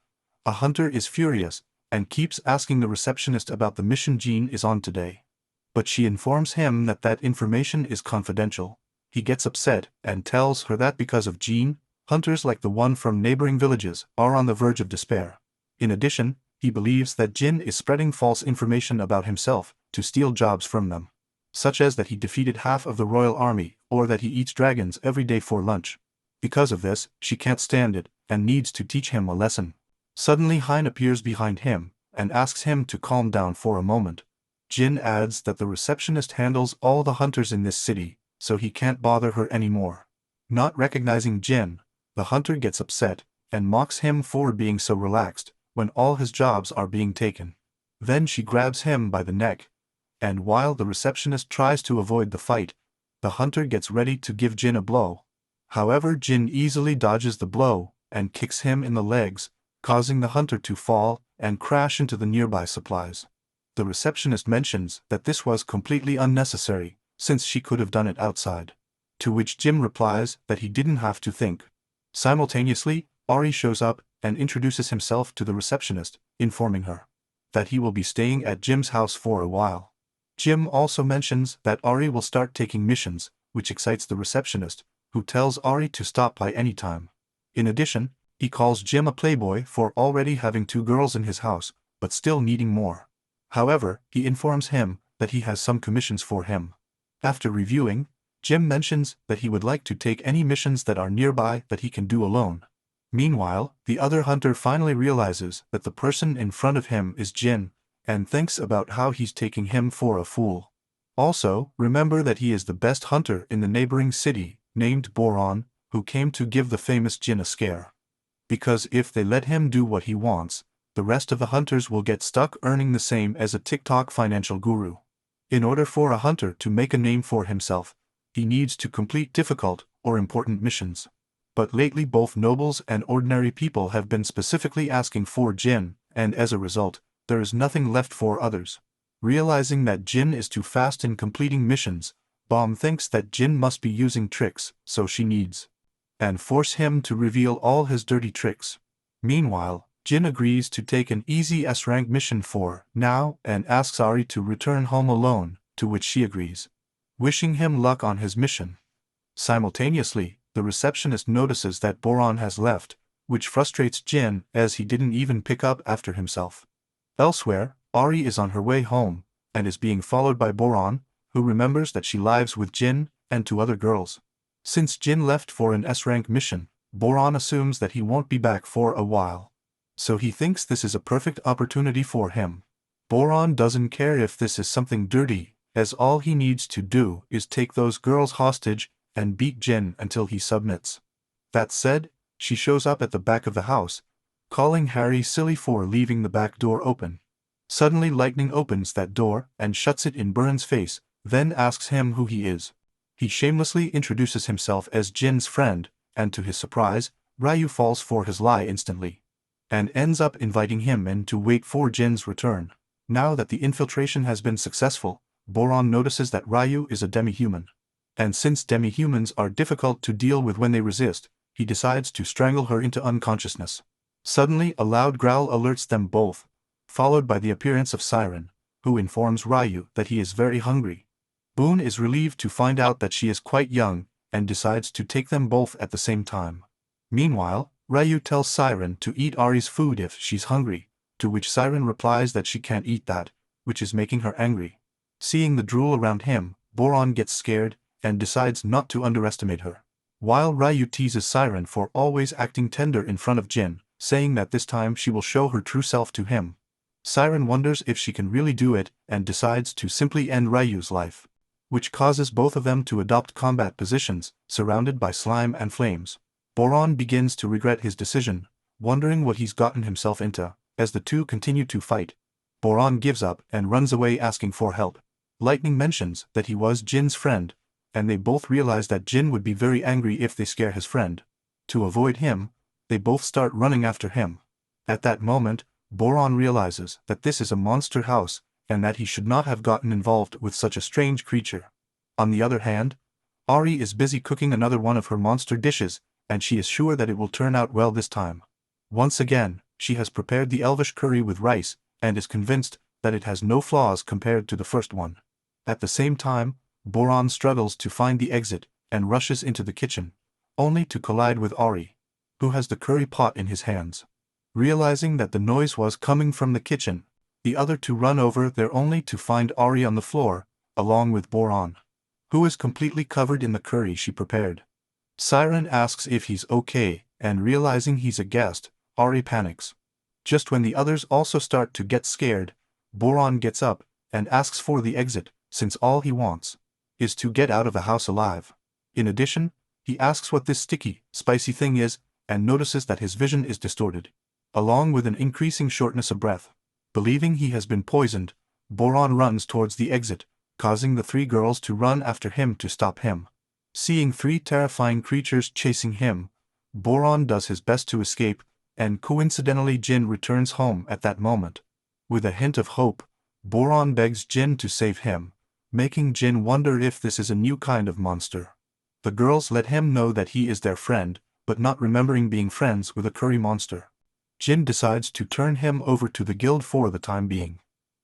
a hunter is furious and keeps asking the receptionist about the mission Jean is on today. But she informs him that that information is confidential. He gets upset and tells her that because of Jean, hunters like the one from neighboring villages are on the verge of despair. In addition, he believes that Jin is spreading false information about himself to steal jobs from them, such as that he defeated half of the royal army or that he eats dragons every day for lunch. Because of this, she can't stand it and needs to teach him a lesson. Suddenly Hein appears behind him and asks him to calm down for a moment. Jin adds that the receptionist handles all the hunters in this city, so he can't bother her anymore. Not recognizing Jin, the hunter gets upset and mocks him for being so relaxed when all his jobs are being taken. Then she grabs him by the neck, and while the receptionist tries to avoid the fight, the hunter gets ready to give Jin a blow. However, Jin easily dodges the blow and kicks him in the legs, causing the hunter to fall and crash into the nearby supplies. The receptionist mentions that this was completely unnecessary, since she could have done it outside. To which Jim replies that he didn't have to think. Simultaneously, Ari shows up and introduces himself to the receptionist, informing her that he will be staying at Jim's house for a while. Jim also mentions that Ari will start taking missions, which excites the receptionist, who tells Ari to stop by any time. In addition, he calls Jim a playboy for already having 2 girls in his house, but still needing more. However, he informs him that he has some commissions for him. After reviewing, Jim mentions that he would like to take any missions that are nearby that he can do alone. Meanwhile, the other hunter finally realizes that the person in front of him is Jin, and thinks about how he's taking him for a fool. Also, remember that he is the best hunter in the neighboring city, named Boron, who came to give the famous Jin a scare. Because if they let him do what he wants, the rest of the hunters will get stuck earning the same as a TikTok financial guru. In order for a hunter to make a name for himself, he needs to complete difficult or important missions. But lately both nobles and ordinary people have been specifically asking for Jin, and as a result, there is nothing left for others. Realizing that Jin is too fast in completing missions, Bomb thinks that Jin must be using tricks, so she needs and force him to reveal all his dirty tricks. Meanwhile, Jin agrees to take an easy S-rank mission for now and asks Ari to return home alone, to which she agrees, wishing him luck on his mission. Simultaneously, the receptionist notices that Boron has left, which frustrates Jin as he didn't even pick up after himself. Elsewhere, Ari is on her way home, and is being followed by Boron, who remembers that she lives with Jin and 2 other girls. Since Jin left for an S-rank mission, Boron assumes that he won't be back for a while. So he thinks this is a perfect opportunity for him. Boron doesn't care if this is something dirty, as all he needs to do is take those girls hostage and beat Jin until he submits. That said, she shows up at the back of the house, calling Harry silly for leaving the back door open. Suddenly lightning opens that door and shuts it in Buran's face, then asks him who he is. He shamelessly introduces himself as Jin's friend, and to his surprise, Ryu falls for his lie instantly, and ends up inviting him in to wait for Jin's return. Now that the infiltration has been successful, Boron notices that Ryu is a demi-human. And since demi-humans are difficult to deal with when they resist, he decides to strangle her into unconsciousness. Suddenly a loud growl alerts them both, followed by the appearance of Siren, who informs Ryu that he is very hungry. Boone is relieved to find out that she is quite young, and decides to take them both at the same time. Meanwhile, Ryu tells Siren to eat Ari's food if she's hungry, to which Siren replies that she can't eat that, which is making her angry. Seeing the drool around him, Boron gets scared, and decides not to underestimate her. While Ryu teases Siren for always acting tender in front of Jin, saying that this time she will show her true self to him. Siren wonders if she can really do it and decides to simply end Ryu's life, which causes both of them to adopt combat positions, surrounded by slime and flames. Boron begins to regret his decision, wondering what he's gotten himself into. As the two continue to fight, Boron gives up and runs away asking for help. Lightning mentions that he was Jin's friend, and they both realize that Jin would be very angry if they scare his friend. To avoid him, they both start running after him. At that moment, Boron realizes that this is a monster house, and that he should not have gotten involved with such a strange creature. On the other hand, Ari is busy cooking another one of her monster dishes, and she is sure that it will turn out well this time. Once again, she has prepared the elvish curry with rice, and is convinced that it has no flaws compared to the first one. At the same time, Boron struggles to find the exit, and rushes into the kitchen, only to collide with Ari, who has the curry pot in his hands. Realizing that the noise was coming from the kitchen, the other two run over there only to find Ari on the floor, along with Boron, who is completely covered in the curry she prepared. Siren asks if he's okay, and realizing he's a guest, Ari panics. Just when the others also start to get scared, Boron gets up and asks for the exit, since all he wants is to get out of the house alive. In addition, He asks what this sticky, spicy thing is, and notices that his vision is distorted, along with an increasing shortness of breath. Believing he has been poisoned, Boron runs towards the exit, causing the three girls to run after him to stop him. Seeing three terrifying creatures chasing him, Boron does his best to escape, and coincidentally Jin returns home at that moment. With a hint of hope, Boron begs Jin to save him, making Jin wonder if this is a new kind of monster. The girls let him know that he is their friend, but not remembering being friends with a curry monster, Jin decides to turn him over to the guild for the time being.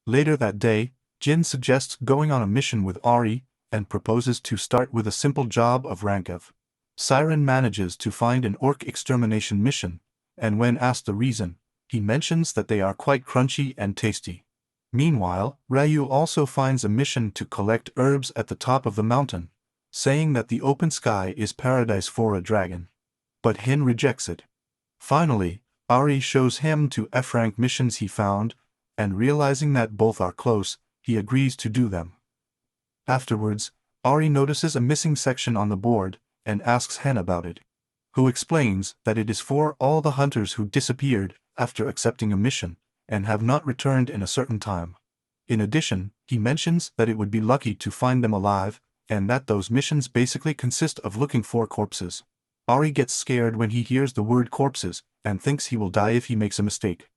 Later that day, Jin suggests going on a mission with Ari, and proposes to start with a simple job of rank of. Siren manages to find an orc extermination mission, and when asked the reason, he mentions that they are quite crunchy and tasty. Meanwhile, Ryu also finds a mission to collect herbs at the top of the mountain, saying that the open sky is paradise for a dragon. But Hin rejects it. Finally, Ari shows him two F-rank missions he found, and realizing that both are close, he agrees to do them. Afterwards, Ari notices a missing section on the board, and asks Hen about it, who explains that it is for all the hunters who disappeared after accepting a mission, and have not returned in a certain time. In addition, he mentions that it would be lucky to find them alive, and that those missions basically consist of looking for corpses. Ari gets scared when he hears the word corpses, and thinks he will die if he makes a mistake.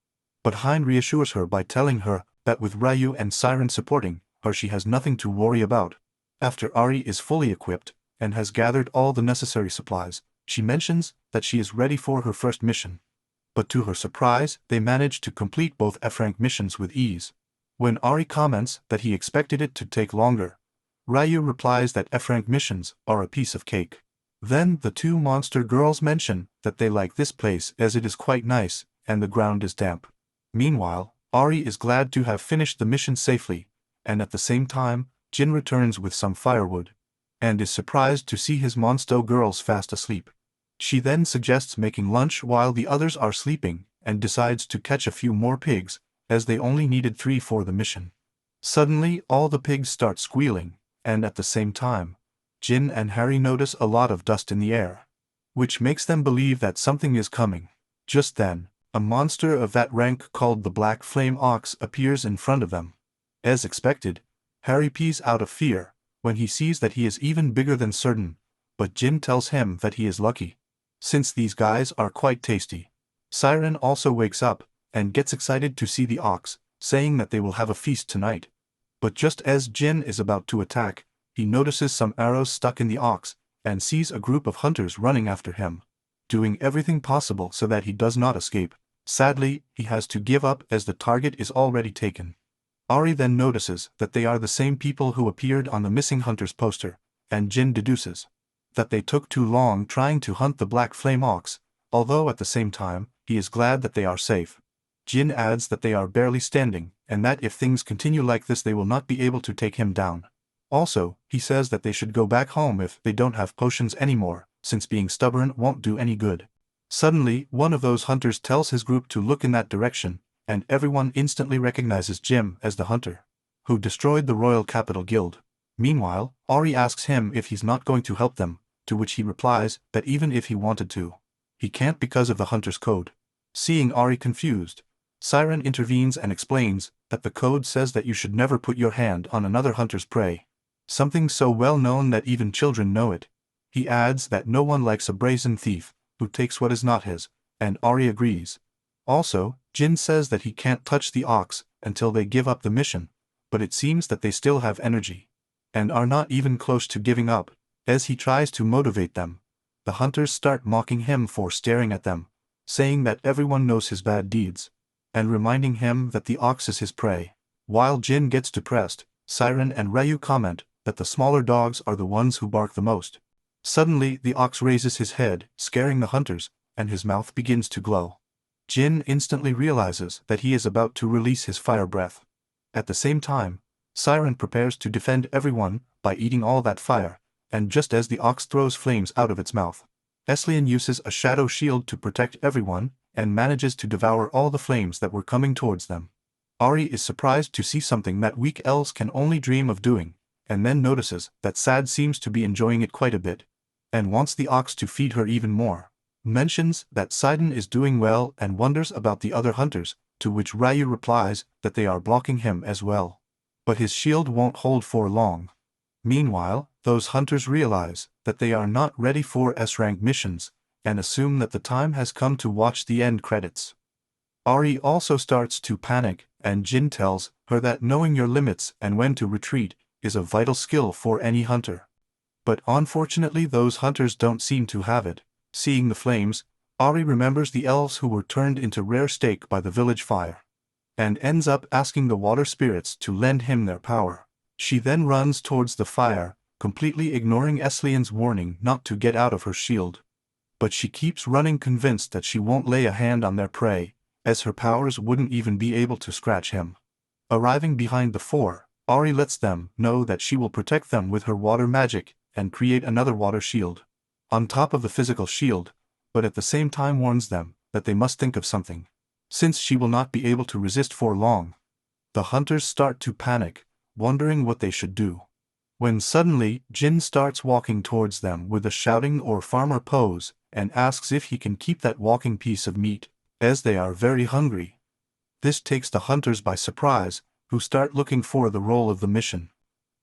But Hein reassures her by telling her that with Ryu and Siren supporting her she has nothing to worry about. After Ari is fully equipped, and has gathered all the necessary supplies, she mentions that she is ready for her first mission. But to her surprise, they manage to complete both F-rank missions with ease. When Ari comments that he expected it to take longer, Ryu replies that F-rank missions are a piece of cake. Then the two monster girls mention that they like this place as it is quite nice, and the ground is damp. Meanwhile, Ari is glad to have finished the mission safely, and at the same time, Jin returns with some firewood, and is surprised to see his monster girls fast asleep. She then suggests making lunch while the others are sleeping, and decides to catch a few more pigs, as they only needed 3 for the mission. Suddenly all the pigs start squealing, and at the same time, Jin and Harry notice a lot of dust in the air, which makes them believe that something is coming. Just then, a monster of that rank called the Black Flame Ox appears in front of them. As expected, Harry pees out of fear when he sees that he is even bigger than certain, but Jin tells him that he is lucky, since these guys are quite tasty. Siren also wakes up and gets excited to see the ox, saying that they will have a feast tonight. But just as Jin is about to attack, he notices some arrows stuck in the ox, and sees a group of hunters running after him, doing everything possible so that he does not escape. Sadly, he has to give up as the target is already taken. Ari then notices that they are the same people who appeared on the missing hunters poster, and Jin deduces that they took too long trying to hunt the Black Flame Ox, although at the same time, he is glad that they are safe. Jin adds that they are barely standing, and that if things continue like this they will not be able to take him down. Also, he says that they should go back home if they don't have potions anymore, since being stubborn won't do any good. Suddenly, one of those hunters tells his group to look in that direction, and everyone instantly recognizes Jim as the hunter who destroyed the Royal Capital Guild. Meanwhile, Ari asks him if he's not going to help them, to which he replies that even if he wanted to, he can't because of the hunter's code. Seeing Ari confused, Siren intervenes and explains that the code says that you should never put your hand on another hunter's prey, something so well known that even children know it. He adds that no one likes a brazen thief who takes what is not his, and Ari agrees. Also, Jin says that he can't touch the ox until they give up the mission, but it seems that they still have energy, and are not even close to giving up. As he tries to motivate them, the hunters start mocking him for staring at them, saying that everyone knows his bad deeds, and reminding him that the ox is his prey. While Jin gets depressed, Siren and Ryu comment that the smaller dogs are the ones who bark the most. Suddenly the ox raises his head, scaring the hunters, and his mouth begins to glow. Jin instantly realizes that he is about to release his fire breath. At the same time, Siren prepares to defend everyone by eating all that fire, and just as the ox throws flames out of its mouth, Eslian uses a shadow shield to protect everyone, and manages to devour all the flames that were coming towards them. Ari is surprised to see something that weak elves can only dream of doing, and then notices that Sad seems to be enjoying it quite a bit. and wants the ox to feed her even more. Mentions that Sidon is doing well and wonders about the other hunters, to which Ryu replies that they are blocking him as well. But his shield won't hold for long. Meanwhile, those hunters realize that they are not ready for S-rank missions, and assume that the time has come to watch the end credits. Ari also starts to panic, and Jin tells her that knowing your limits and when to retreat is a vital skill for any hunter. But unfortunately those hunters don't seem to have it. Seeing the flames, Ari remembers the elves who were turned into rare steak by the village fire, and ends up asking the water spirits to lend him their power. She then runs towards the fire, completely ignoring Eslian's warning not to get out of her shield. But she keeps running, convinced that she won't lay a hand on their prey, as her powers wouldn't even be able to scratch him. Arriving behind the four, Ari lets them know that she will protect them with her water magic and create another water shield on top of the physical shield, but at the same time warns them that they must think of something, since she will not be able to resist for long. The hunters start to panic, wondering what they should do, when suddenly Jin starts walking towards them with a shouting or farmer pose and asks if he can keep that walking piece of meat, as they are very hungry. This takes the hunters by surprise, who start looking for the role of the mission.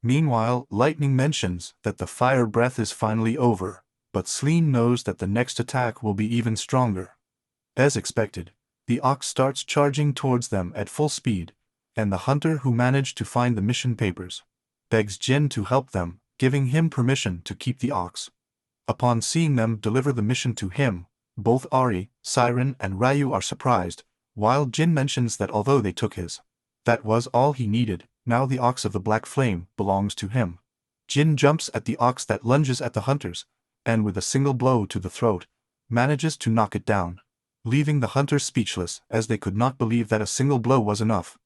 Meanwhile, Lightning mentions that the fire breath is finally over, but Sleene knows that the next attack will be even stronger. As expected, the ox starts charging towards them at full speed, and the hunter who managed to find the mission papers begs Jin to help them, giving him permission to keep the ox. Upon seeing them deliver the mission to him, both Ari, Siren and Ryu are surprised, while Jin mentions that although they took his, that was all he needed, now the ox of the Black Flame belongs to him. Jin jumps at the ox that lunges at the hunters, and with a single blow to the throat, manages to knock it down, leaving the hunters speechless as they could not believe that a single blow was enough.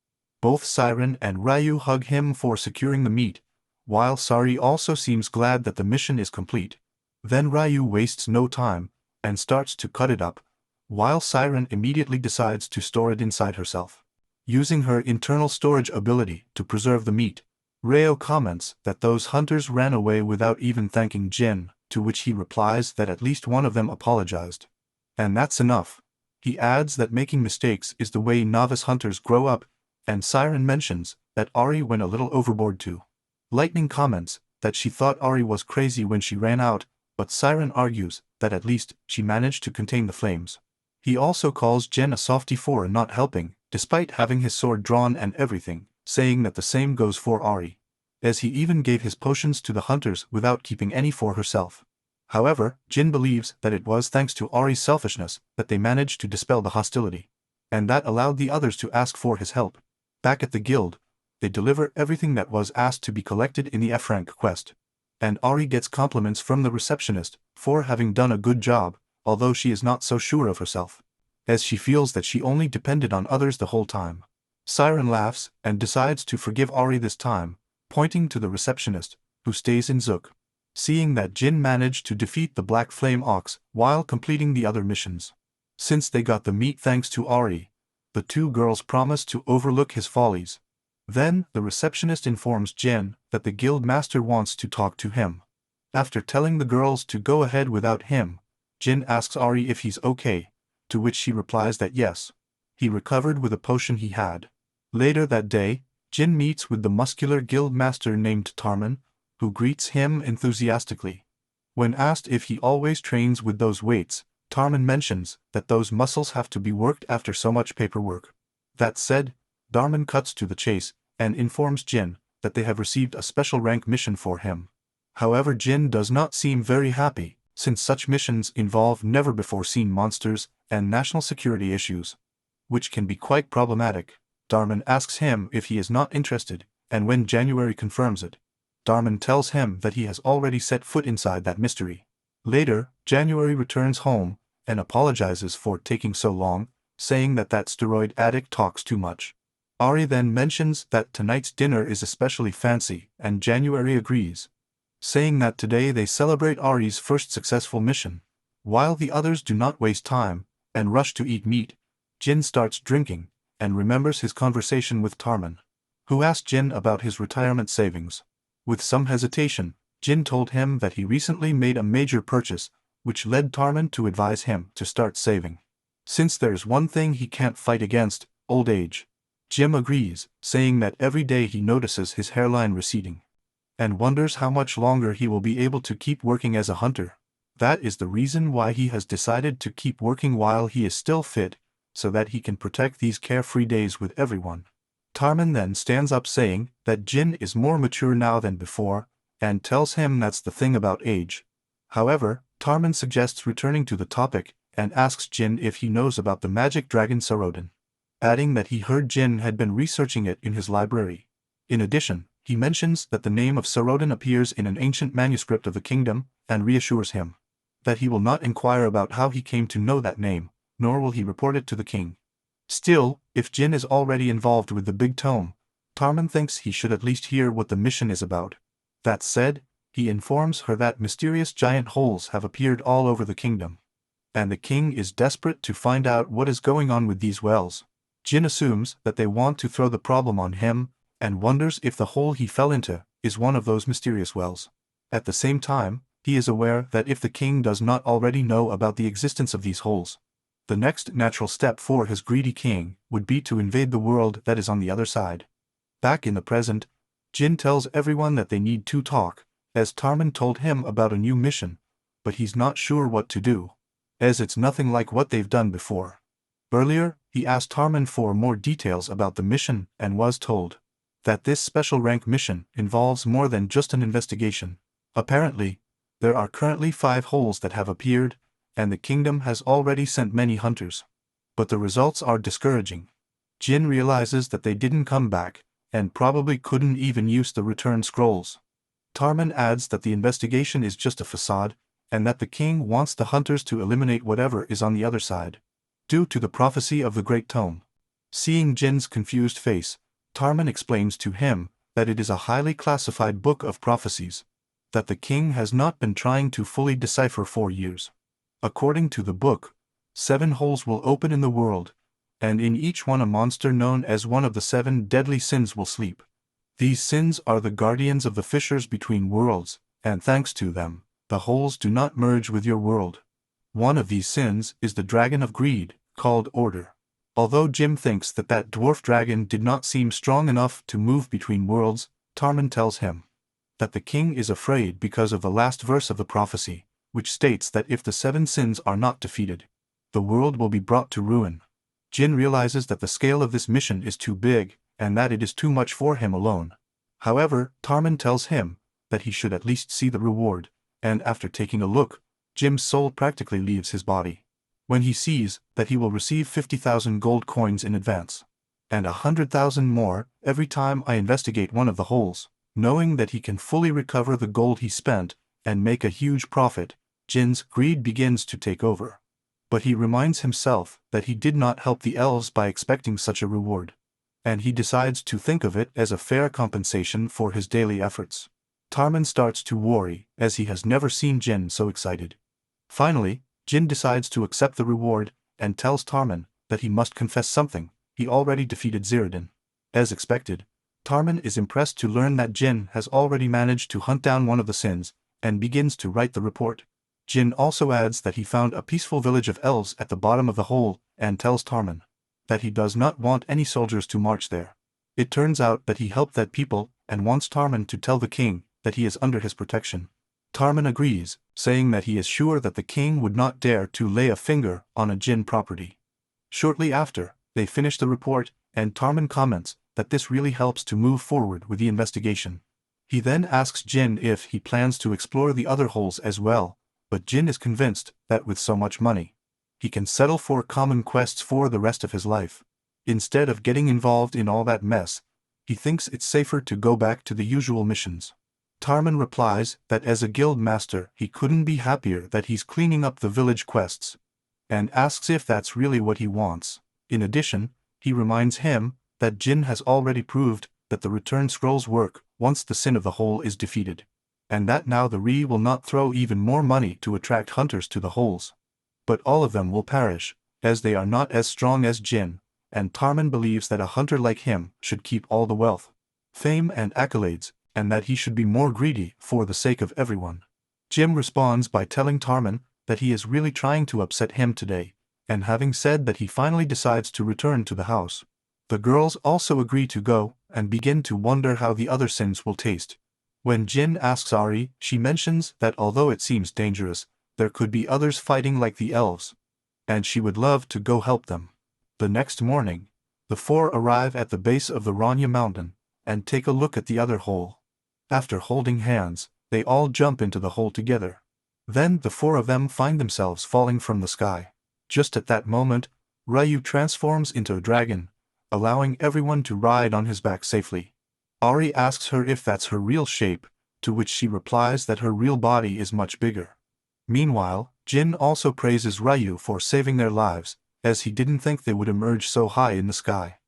Both Siren and Ryu hug him for securing the meat, while Sari also seems glad that the mission is complete. Then Ryu wastes no time, and starts to cut it up, while Siren immediately decides to store it inside herself, using her internal storage ability to preserve the meat. Reo comments that those hunters ran away without even thanking Jin, to which he replies that at least one of them apologized. And that's enough. He adds that making mistakes is the way novice hunters grow up, and Siren mentions that Ari went a little overboard too. Lightning comments that she thought Ari was crazy when she ran out, but Siren argues that at least she managed to contain the flames. He also calls Jin a softie for not helping, despite having his sword drawn and everything, saying that the same goes for Ari, as he even gave his potions to the hunters without keeping any for herself. However, Jin believes that it was thanks to Ari's selfishness that they managed to dispel the hostility, and that allowed the others to ask for his help. Back at the guild, they deliver everything that was asked to be collected in the F-rank quest, and Ari gets compliments from the receptionist for having done a good job, although she is not so sure of herself, as she feels that she only depended on others the whole time. Siren laughs and decides to forgive Ari this time, pointing to the receptionist, who stays in Zook. Seeing that Jin managed to defeat the Black Flame Ox while completing the other missions, since they got the meat thanks to Ari, the two girls promise to overlook his follies. Then, the receptionist informs Jin that the guild master wants to talk to him. After telling the girls to go ahead without him, Jin asks Ari if he's okay, to which she replies that yes, he recovered with a potion he had. Later that day, Jin meets with the muscular guild master named Tarman, who greets him enthusiastically. When asked if he always trains with those weights, Tarman mentions that those muscles have to be worked after so much paperwork. That said, Darman cuts to the chase and informs Jin that they have received a special rank mission for him. However, Jin does not seem very happy, since such missions involve never-before-seen monsters and national security issues, which can be quite problematic. Darman asks him if he is not interested, and when January confirms it, Darman tells him that he has already set foot inside that mystery. Later, January returns home and apologizes for taking so long, saying that steroid addict talks too much. Ari then mentions that tonight's dinner is especially fancy, and January agrees, saying that today they celebrate Ari's first successful mission. While the others do not waste time and rush to eat meat, Jin starts drinking and remembers his conversation with Tarman, who asked Jin about his retirement savings. With some hesitation, Jin told him that he recently made a major purchase, which led Tarman to advise him to start saving. Since there's one thing he can't fight against, old age. Jim agrees, saying that every day he notices his hairline receding and wonders how much longer he will be able to keep working as a hunter. That is the reason why he has decided to keep working while he is still fit, so that he can protect these carefree days with everyone. Tarman then stands up saying that Jin is more mature now than before, and tells him that's the thing about age. However, Tarman suggests returning to the topic and asks Jin if he knows about the magic dragon Sarodin, adding that he heard Jin had been researching it in his library. In addition, he mentions that the name of Sarodin appears in an ancient manuscript of the kingdom, and reassures him that he will not inquire about how he came to know that name, nor will he report it to the king. Still, if Jin is already involved with the big tome, Tarman thinks he should at least hear what the mission is about. That said, he informs her that mysterious giant holes have appeared all over the kingdom, and the king is desperate to find out what is going on with these wells. Jin assumes that they want to throw the problem on him, and wonders if the hole he fell into is one of those mysterious wells. At the same time, he is aware that if the king does not already know about the existence of these holes, the next natural step for his greedy king would be to invade the world that is on the other side. Back in the present, Jin tells everyone that they need to talk, as Tarman told him about a new mission, but he's not sure what to do, as it's nothing like what they've done before. Earlier, he asked Tarman for more details about the mission and was told that this special rank mission involves more than just an investigation. Apparently, there are currently 5 holes that have appeared, and the kingdom has already sent many hunters. But the results are discouraging. Jin realizes that they didn't come back, and probably couldn't even use the return scrolls. Tarman adds that the investigation is just a facade, and that the king wants the hunters to eliminate whatever is on the other side, due to the prophecy of the Great Tome. Seeing Jin's confused face, Tarman explains to him that it is a highly classified book of prophecies, that the king has not been trying to fully decipher for years. According to the book, 7 holes will open in the world, and in each one a monster known as one of the 7 deadly sins will sleep. These sins are the guardians of the fissures between worlds, and thanks to them, the holes do not merge with your world. One of these sins is the dragon of greed, called Order. Although Jim thinks that dwarf dragon did not seem strong enough to move between worlds, Tarman tells him that the king is afraid because of the last verse of the prophecy, which states that if the 7 sins are not defeated, the world will be brought to ruin. Jin realizes that the scale of this mission is too big, and that it is too much for him alone. However, Tarman tells him that he should at least see the reward, and after taking a look, Jim's soul practically leaves his body when he sees that he will receive 50,000 gold coins in advance, and 100,000 more every time I investigate one of the holes. Knowing that he can fully recover the gold he spent and make a huge profit, Jin's greed begins to take over. But he reminds himself that he did not help the elves by expecting such a reward, and he decides to think of it as a fair compensation for his daily efforts. Tarman starts to worry, as he has never seen Jin so excited. Finally, Jin decides to accept the reward, and tells Tarman that he must confess something: he already defeated Zirudin. As expected, Tarman is impressed to learn that Jin has already managed to hunt down one of the sins, and begins to write the report. Jin also adds that he found a peaceful village of elves at the bottom of the hole, and tells Tarman that he does not want any soldiers to march there. It turns out that he helped that people, and wants Tarman to tell the king that he is under his protection. Tarman agrees, saying that he is sure that the king would not dare to lay a finger on a Jin property. Shortly after, they finish the report, and Tarman comments that this really helps to move forward with the investigation. He then asks Jin if he plans to explore the other holes as well, but Jin is convinced that with so much money, he can settle for common quests for the rest of his life. Instead of getting involved in all that mess, he thinks it's safer to go back to the usual missions. Tarman replies that as a guild master he couldn't be happier that he's cleaning up the village quests, and asks if that's really what he wants. In addition, he reminds him that Jin has already proved that the return scrolls work once the sin of the hole is defeated, and that now the Re will not throw even more money to attract hunters to the holes, but all of them will perish, as they are not as strong as Jin, and Tarman believes that a hunter like him should keep all the wealth, fame and accolades, and that he should be more greedy for the sake of everyone. Jim responds by telling Tarman that he is really trying to upset him today, and having said that he finally decides to return to the house. The girls also agree to go, and begin to wonder how the other sins will taste. When Jin asks Ari, she mentions that although it seems dangerous, there could be others fighting like the elves, and she would love to go help them. The next morning, the four arrive at the base of the Ranya mountain, and take a look at the other hole. After holding hands, they all jump into the hole together. Then the four of them find themselves falling from the sky. Just at that moment, Ryu transforms into a dragon, allowing everyone to ride on his back safely. Ari asks her if that's her real shape, to which she replies that her real body is much bigger. Meanwhile, Jin also praises Ryu for saving their lives, as he didn't think they would emerge so high in the sky.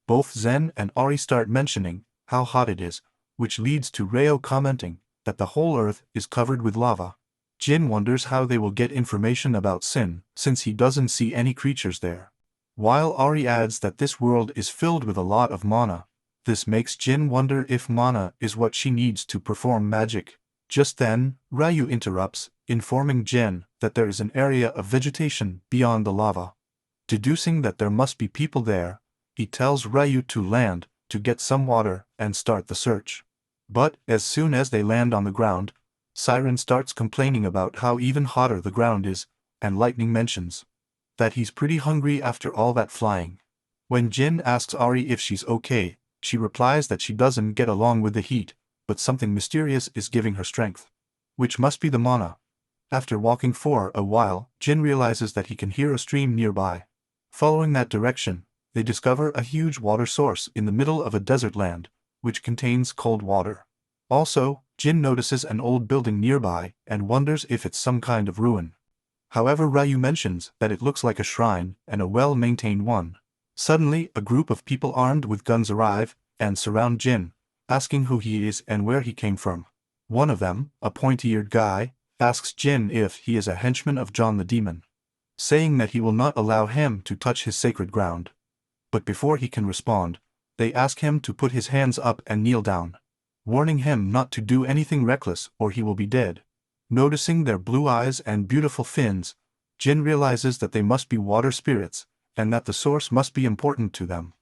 Both Zen and Ari start mentioning how hot it is, which leads to Reo commenting that the whole earth is covered with lava. Jin wonders how they will get information about Sin, since he doesn't see any creatures there. While Ari adds that this world is filled with a lot of mana. This makes Jin wonder if mana is what she needs to perform magic. Just then, Ryu interrupts, informing Jin that there is an area of vegetation beyond the lava. Deducing that there must be people there, he tells Ryu to land, to get some water, and start the search. But, as soon as they land on the ground, Siren starts complaining about how even hotter the ground is, and Lightning mentions that he's pretty hungry after all that flying. When Jin asks Ari if she's okay, she replies that she doesn't get along with the heat, but something mysterious is giving her strength, which must be the mana. After walking for a while, Jin realizes that he can hear a stream nearby. Following that direction, they discover a huge water source in the middle of a desert land, which contains cold water. Also, Jin notices an old building nearby and wonders if it's some kind of ruin. However, Ryu mentions that it looks like a shrine, and a well-maintained one. Suddenly, a group of people armed with guns arrive and surround Jin, asking who he is and where he came from. One of them, a pointy-eared guy, asks Jin if he is a henchman of John the Demon, saying that he will not allow him to touch his sacred ground. But before he can respond, they ask him to put his hands up and kneel down, warning him not to do anything reckless or he will be dead. Noticing their blue eyes and beautiful fins, Jin realizes that they must be water spirits, and that the source must be important to them.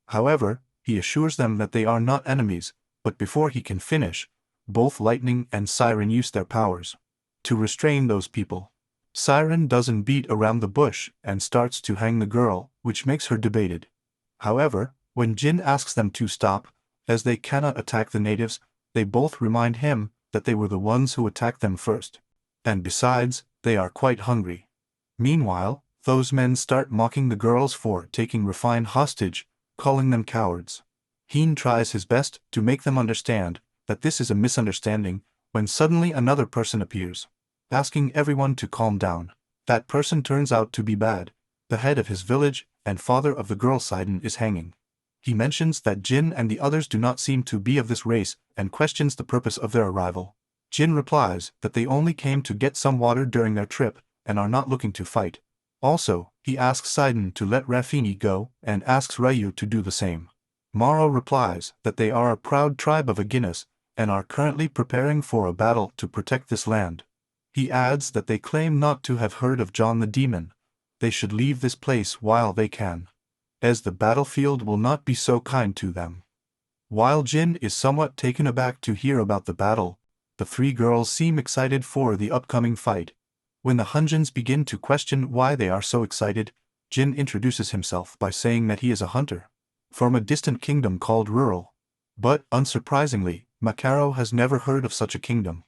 However, he assures them that they are not enemies, but before he can finish, both Lightning and Siren use their powers to restrain those people. Siren doesn't beat around the bush and starts to hang the girl, which makes her debated. However, when Jin asks them to stop, as they cannot attack the natives, they both remind him that they were the ones who attacked them first. And besides, they are quite hungry. Meanwhile, those men start mocking the girls for taking Refine hostage, calling them cowards. Heen tries his best to make them understand that this is a misunderstanding, when suddenly another person appears, asking everyone to calm down. That person turns out to be Bad, the head of his village and father of the girl Sidon is hanging. He mentions that Jin and the others do not seem to be of this race and questions the purpose of their arrival. Jin replies that they only came to get some water during their trip and are not looking to fight. Also, he asks Sidon to let Rafini go and asks Ryu to do the same. Morrow replies that they are a proud tribe of Aginas and are currently preparing for a battle to protect this land. He adds that they claim not to have heard of John the Demon. They should leave this place while they can, as the battlefield will not be so kind to them. While Jin is somewhat taken aback to hear about the battle, the three girls seem excited for the upcoming fight. When the Hunjins begin to question why they are so excited, Jin introduces himself by saying that he is a hunter from a distant kingdom called Rural. But, unsurprisingly, Makaro has never heard of such a kingdom.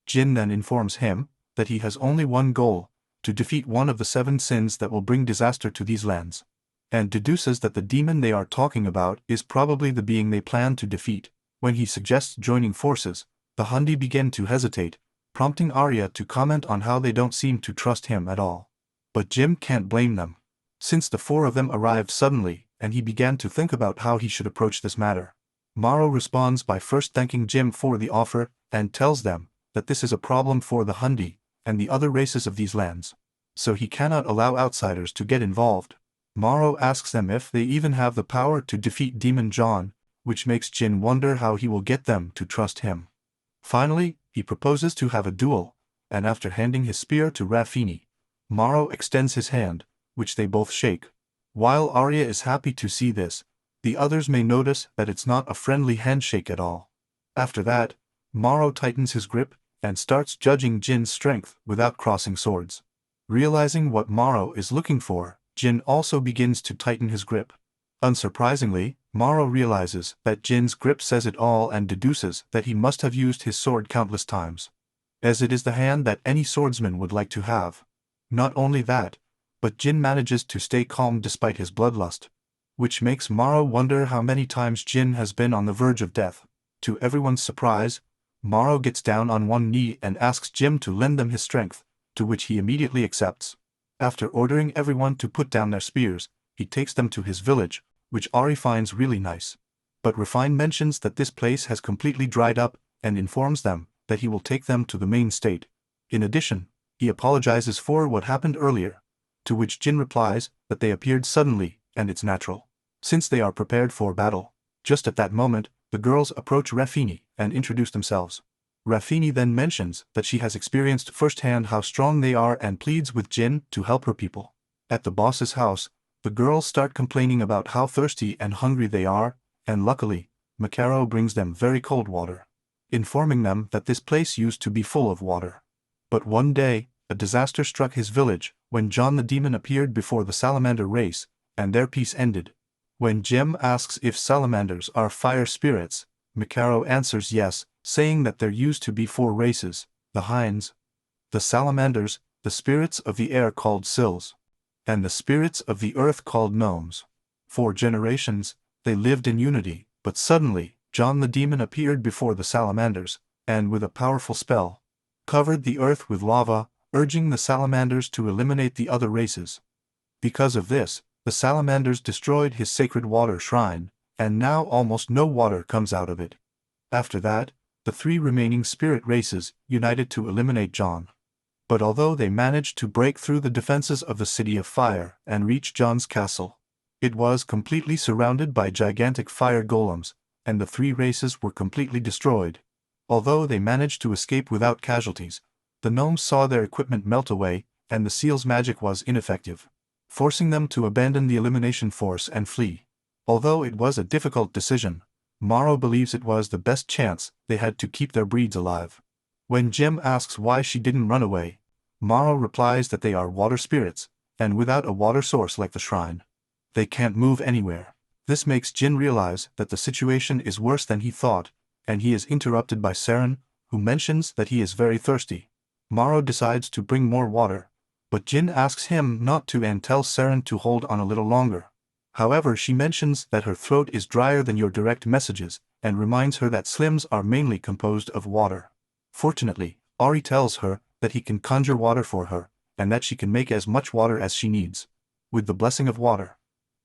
Jin then informs him that he has only one goal, to defeat one of the 7 sins that will bring disaster to these lands, and deduces that the demon they are talking about is probably the being they plan to defeat. When he suggests joining forces, the Hundi begin to hesitate, prompting Arya to comment on how they don't seem to trust him at all. But Jim can't blame them, since the 4 of them arrived suddenly, and he began to think about how he should approach this matter. Morrow responds by first thanking Jim for the offer, and tells them that this is a problem for the Hundi and the other races of these lands, so he cannot allow outsiders to get involved. Morrow asks them if they even have the power to defeat Demon John, which makes Jin wonder how he will get them to trust him. Finally, he proposes to have a duel, and after handing his spear to Rafini, Morrow extends his hand, which they both shake. While Arya is happy to see this, the others may notice that it's not a friendly handshake at all. After that, Morrow tightens his grip and starts judging Jin's strength without crossing swords. Realizing what Morrow is looking for, Jin also begins to tighten his grip. Unsurprisingly, Morrow realizes that Jin's grip says it all and deduces that he must have used his sword countless times, as it is the hand that any swordsman would like to have. Not only that, but Jin manages to stay calm despite his bloodlust, which makes Morrow wonder how many times Jin has been on the verge of death. To everyone's surprise, Morrow gets down on one knee and asks Jin to lend them his strength, to which he immediately accepts. After ordering everyone to put down their spears, he takes them to his village, which Ari finds really nice. But Refine mentions that this place has completely dried up and informs them that he will take them to the main state. In addition, he apologizes for what happened earlier, to which Jin replies that they appeared suddenly and it's natural, since they are prepared for battle. Just at that moment, the girls approach Rafini and introduce themselves. Rafini then mentions that she has experienced firsthand how strong they are and pleads with Jin to help her people. At the boss's house, the girls start complaining about how thirsty and hungry they are, and luckily, Makaro brings them very cold water, informing them that this place used to be full of water. But one day, a disaster struck his village when John the Demon appeared before the salamander race, and their peace ended. When Jem asks if salamanders are fire spirits, Makaro answers yes, saying that there used to be 4 races: the hinds, the salamanders, the spirits of the air called sills, and the spirits of the earth called gnomes. For generations, they lived in unity, but suddenly, John the Demon appeared before the salamanders, and with a powerful spell, covered the earth with lava, urging the salamanders to eliminate the other races. Because of this, the salamanders destroyed his sacred water shrine, and now almost no water comes out of it. After that, the 3 remaining spirit races united to eliminate John. But although they managed to break through the defenses of the City of Fire and reach John's castle, it was completely surrounded by gigantic fire golems, and the 3 races were completely destroyed. Although they managed to escape without casualties, the gnomes saw their equipment melt away, and the seal's magic was ineffective, forcing them to abandon the elimination force and flee. Although it was a difficult decision, Morrow believes it was the best chance they had to keep their breeds alive. When Jem asks why she didn't run away, Morrow replies that they are water spirits, and without a water source like the shrine, they can't move anywhere. This makes Jin realize that the situation is worse than he thought, and he is interrupted by Saren, who mentions that he is very thirsty. Morrow decides to bring more water, but Jin asks him not to and tells Saren to hold on a little longer. However, she mentions that her throat is drier than your direct messages, and reminds her that slims are mainly composed of water. Fortunately, Ari tells her that he can conjure water for her, and that she can make as much water as she needs, with the blessing of water.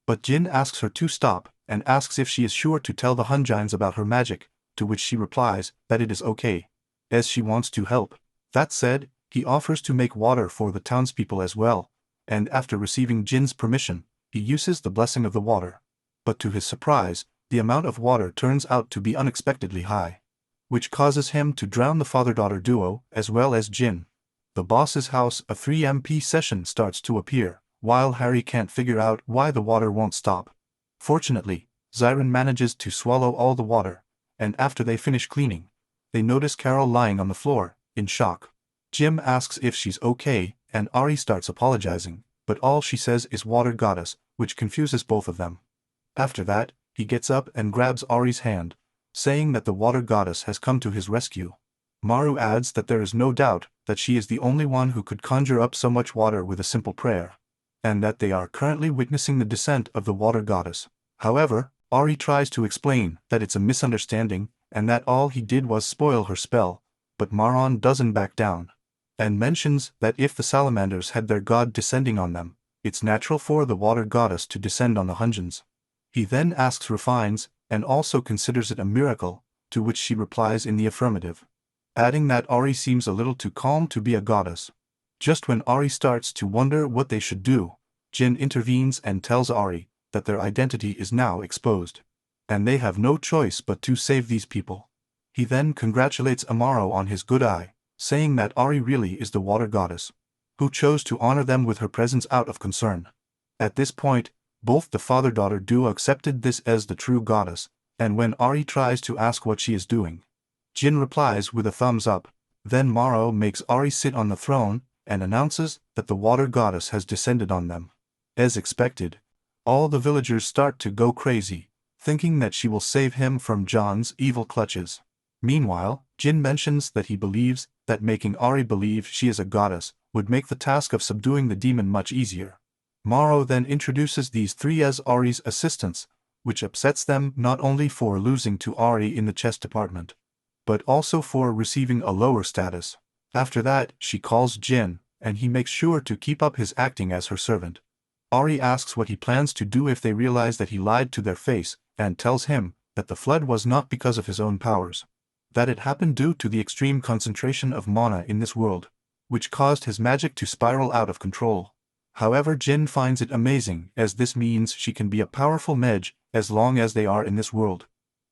But Jin asks her to stop, and asks if she is sure to tell the Hunjines about her magic, to which she replies that it is okay, as she wants to help. That said, he offers to make water for the townspeople as well, and after receiving Jin's permission, he uses the blessing of the water. But to his surprise, the amount of water turns out to be unexpectedly high, which causes him to drown the father-daughter duo as well as Jin. The boss's house, a 3MP session starts to appear, while Harry can't figure out why the water won't stop. Fortunately, Zyron manages to swallow all the water, and after they finish cleaning, they notice Carol lying on the floor, in shock. Jim asks if she's okay, and Ari starts apologizing, but all she says is water goddess, which confuses both of them. After that, he gets up and grabs Ari's hand, saying that the water goddess has come to his rescue. Maru adds that there is no doubt that she is the only one who could conjure up so much water with a simple prayer, and that they are currently witnessing the descent of the water goddess. However, Ari tries to explain that it's a misunderstanding, and that all he did was spoil her spell, but Maron doesn't back down, and mentions that if the salamanders had their god descending on them, it's natural for the water goddess to descend on the Hunjins. He then asks Refines, and also considers it a miracle, to which she replies in the affirmative, adding that Ari seems a little too calm to be a goddess. Just when Ari starts to wonder what they should do, Jin intervenes and tells Ari that their identity is now exposed. and they have no choice but to save these people. He then congratulates Amaro on his good eye, saying that Ari really is the water goddess, who chose to honor them with her presence out of concern. At this point, both the father-daughter duo accepted this as the true goddess, and when Ari tries to ask what she is doing, Jin replies with a thumbs up. Then Maro makes Ari sit on the throne, and announces that the water goddess has descended on them. As expected, all the villagers start to go crazy, thinking that she will save him from John's evil clutches. Meanwhile, Jin mentions that he believes that making Ari believe she is a goddess would make the task of subduing the demon much easier. Maro then introduces these three as Ari's assistants, which upsets them not only for losing to Ari in the chess department, but also for receiving a lower status. After that, she calls Jin, and he makes sure to keep up his acting as her servant. Ari asks what he plans to do if they realize that he lied to their face, and tells him that the flood was not because of his own powers, that it happened due to the extreme concentration of mana in this world, which caused his magic to spiral out of control. However, Jin finds it amazing, as this means she can be a powerful mage as long as they are in this world.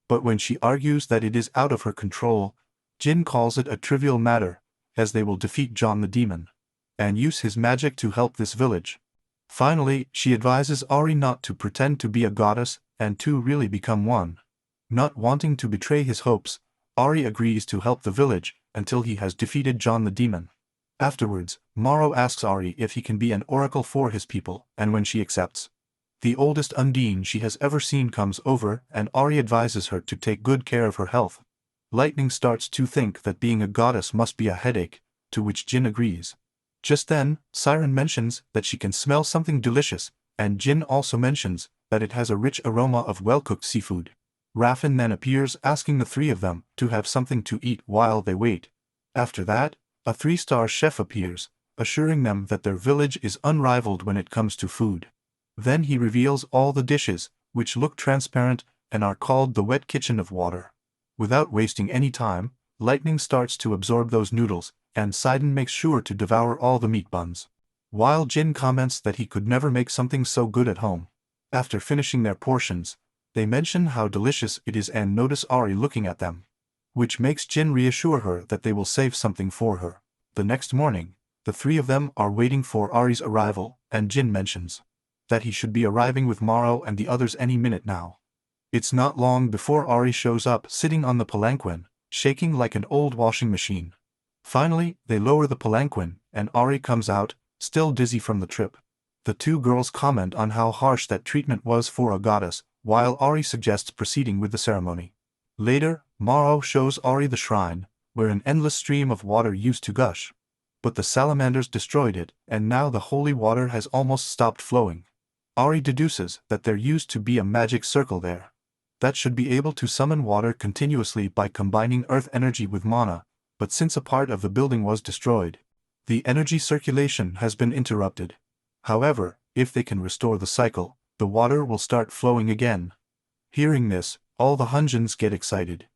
But when she argues that it is out of her control, Jin calls it a trivial matter, as they will defeat John the demon, and use his magic to help this village. Finally, she advises Ari not to pretend to be a goddess and to really become one. Not wanting to betray his hopes, Ari agrees to help the village until he has defeated John the demon. Afterwards, Maro asks Ari if he can be an oracle for his people, and when she accepts, the oldest Undine she has ever seen comes over, and Ari advises her to take good care of her health. Lightning starts to think that being a goddess must be a headache, to which Jin agrees. Just then, Siren mentions that she can smell something delicious, and Jin also mentions that it has a rich aroma of well-cooked seafood. Raffen then appears asking the three of them to have something to eat while they wait. After that, a 3-star chef appears, assuring them that their village is unrivaled when it comes to food. Then he reveals all the dishes, which look transparent and are called the wet kitchen of water. Without wasting any time, Lightning starts to absorb those noodles, and Sidon makes sure to devour all the meat buns, while Jin comments that he could never make something so good at home. After finishing their portions, they mention how delicious it is and notice Ari looking at them, which makes Jin reassure her that they will save something for her. The next morning, the three of them are waiting for Ari's arrival, and Jin mentions that he should be arriving with Maro and the others any minute now. It's not long before Ari shows up sitting on the palanquin, shaking like an old washing machine. Finally, they lower the palanquin, and Ari comes out, still dizzy from the trip. The two girls comment on how harsh that treatment was for a goddess, while Ari suggests proceeding with the ceremony. Later, Maro shows Ari the shrine, where an endless stream of water used to gush. But the salamanders destroyed it, and now the holy water has almost stopped flowing. Ari deduces that there used to be a magic circle there that should be able to summon water continuously by combining earth energy with mana, but since a part of the building was destroyed, the energy circulation has been interrupted. However, if they can restore the cycle, the water will start flowing again. Hearing this, all the Hunjins get excited.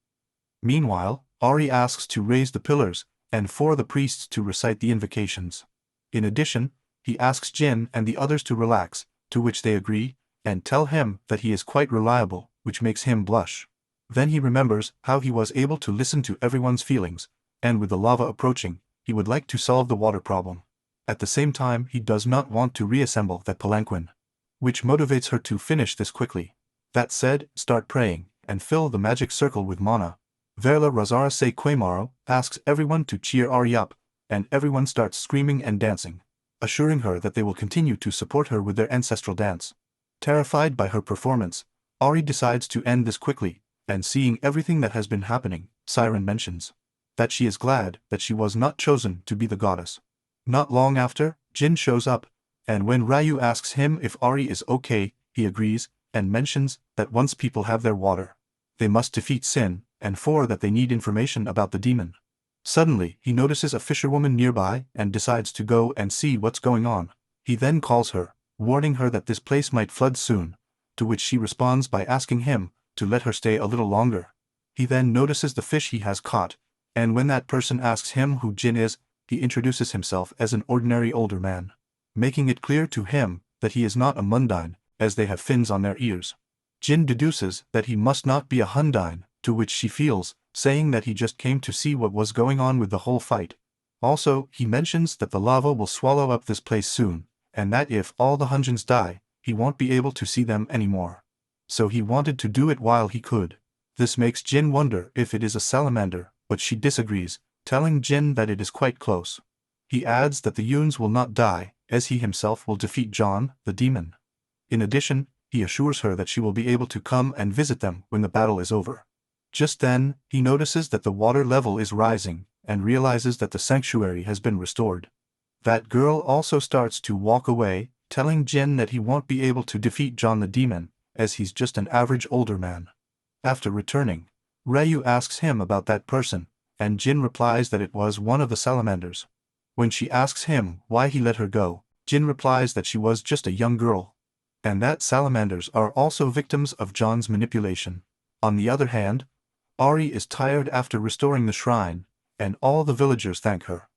Meanwhile, Ari asks to raise the pillars, and for the priests to recite the invocations. In addition, he asks Jin and the others to relax, to which they agree, and tell him that he is quite reliable, which makes him blush. Then he remembers how he was able to listen to everyone's feelings, and with the lava approaching, he would like to solve the water problem. At the same time, he does not want to reassemble that palanquin, which motivates her to finish this quickly. That said, start praying, and fill the magic circle with mana. Verla Razara Se Quemaro asks everyone to cheer Ari up, and everyone starts screaming and dancing, assuring her that they will continue to support her with their ancestral dance. Terrified by her performance, Ari decides to end this quickly, and seeing everything that has been happening, Siren mentions that she is glad that she was not chosen to be the goddess. Not long after, Jin shows up, and when Ryu asks him if Ari is okay, he agrees, and mentions that once people have their water, they must defeat Sin, and for that they need information about the demon. Suddenly, he notices a fisherwoman nearby and decides to go and see what's going on. He then calls her, warning her that this place might flood soon, to which she responds by asking him to let her stay a little longer. He then notices the fish he has caught, and when that person asks him who Jin is, he introduces himself as an ordinary older man, making it clear to him that he is not a mundane, as they have fins on their ears. Jin deduces that he must not be a Hundine, to which she feels, saying that he just came to see what was going on with the whole fight. Also, he mentions that the lava will swallow up this place soon, and that if all the Hunjins die, he won't be able to see them anymore. So he wanted to do it while he could. This makes Jin wonder if it is a salamander, but she disagrees, telling Jin that it is quite close. He adds that the Yuns will not die, as he himself will defeat John, the demon. In addition, he assures her that she will be able to come and visit them when the battle is over. Just then, he notices that the water level is rising, and realizes that the sanctuary has been restored. That girl also starts to walk away, telling Jin that he won't be able to defeat John the demon, as he's just an average older man. After returning, Ryu asks him about that person, and Jin replies that it was one of the salamanders. When she asks him why he let her go, Jin replies that she was just a young girl, and that salamanders are also victims of John's manipulation. On the other hand, Ari is tired after restoring the shrine, and all the villagers thank her.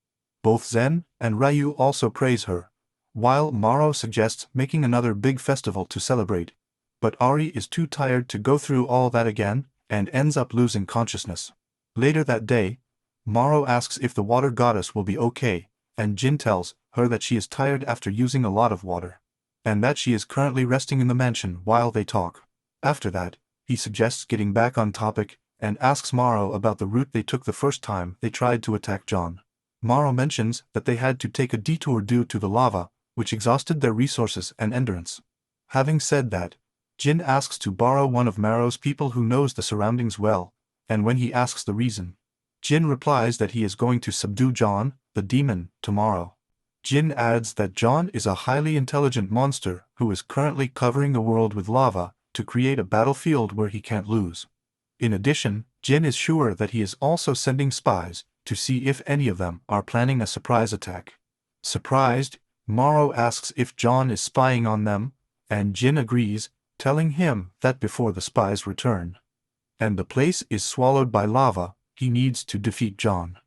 Both Zen and Ryu also praise her, while Maro suggests making another big festival to celebrate, but Ari is too tired to go through all that again, and ends up losing consciousness. Later that day, Maro asks if the water goddess will be okay, and Jin tells her that she is tired after using a lot of water, and that she is currently resting in the mansion while they talk. After that, he suggests getting back on topic, and asks Maro about the route they took the first time they tried to attack John. Maro mentions that they had to take a detour due to the lava, which exhausted their resources and endurance. Having said that, Jin asks to borrow one of Maro's people who knows the surroundings well, and when he asks the reason, Jin replies that he is going to subdue John, the demon, tomorrow. Jin adds that John is a highly intelligent monster who is currently covering the world with lava to create a battlefield where he can't lose. In addition, Jin is sure that he is also sending spies to see if any of them are planning a surprise attack. Surprised, Maro asks if John is spying on them, and Jin agrees, telling him that before the spies return, and the place is swallowed by lava, he needs to defeat John.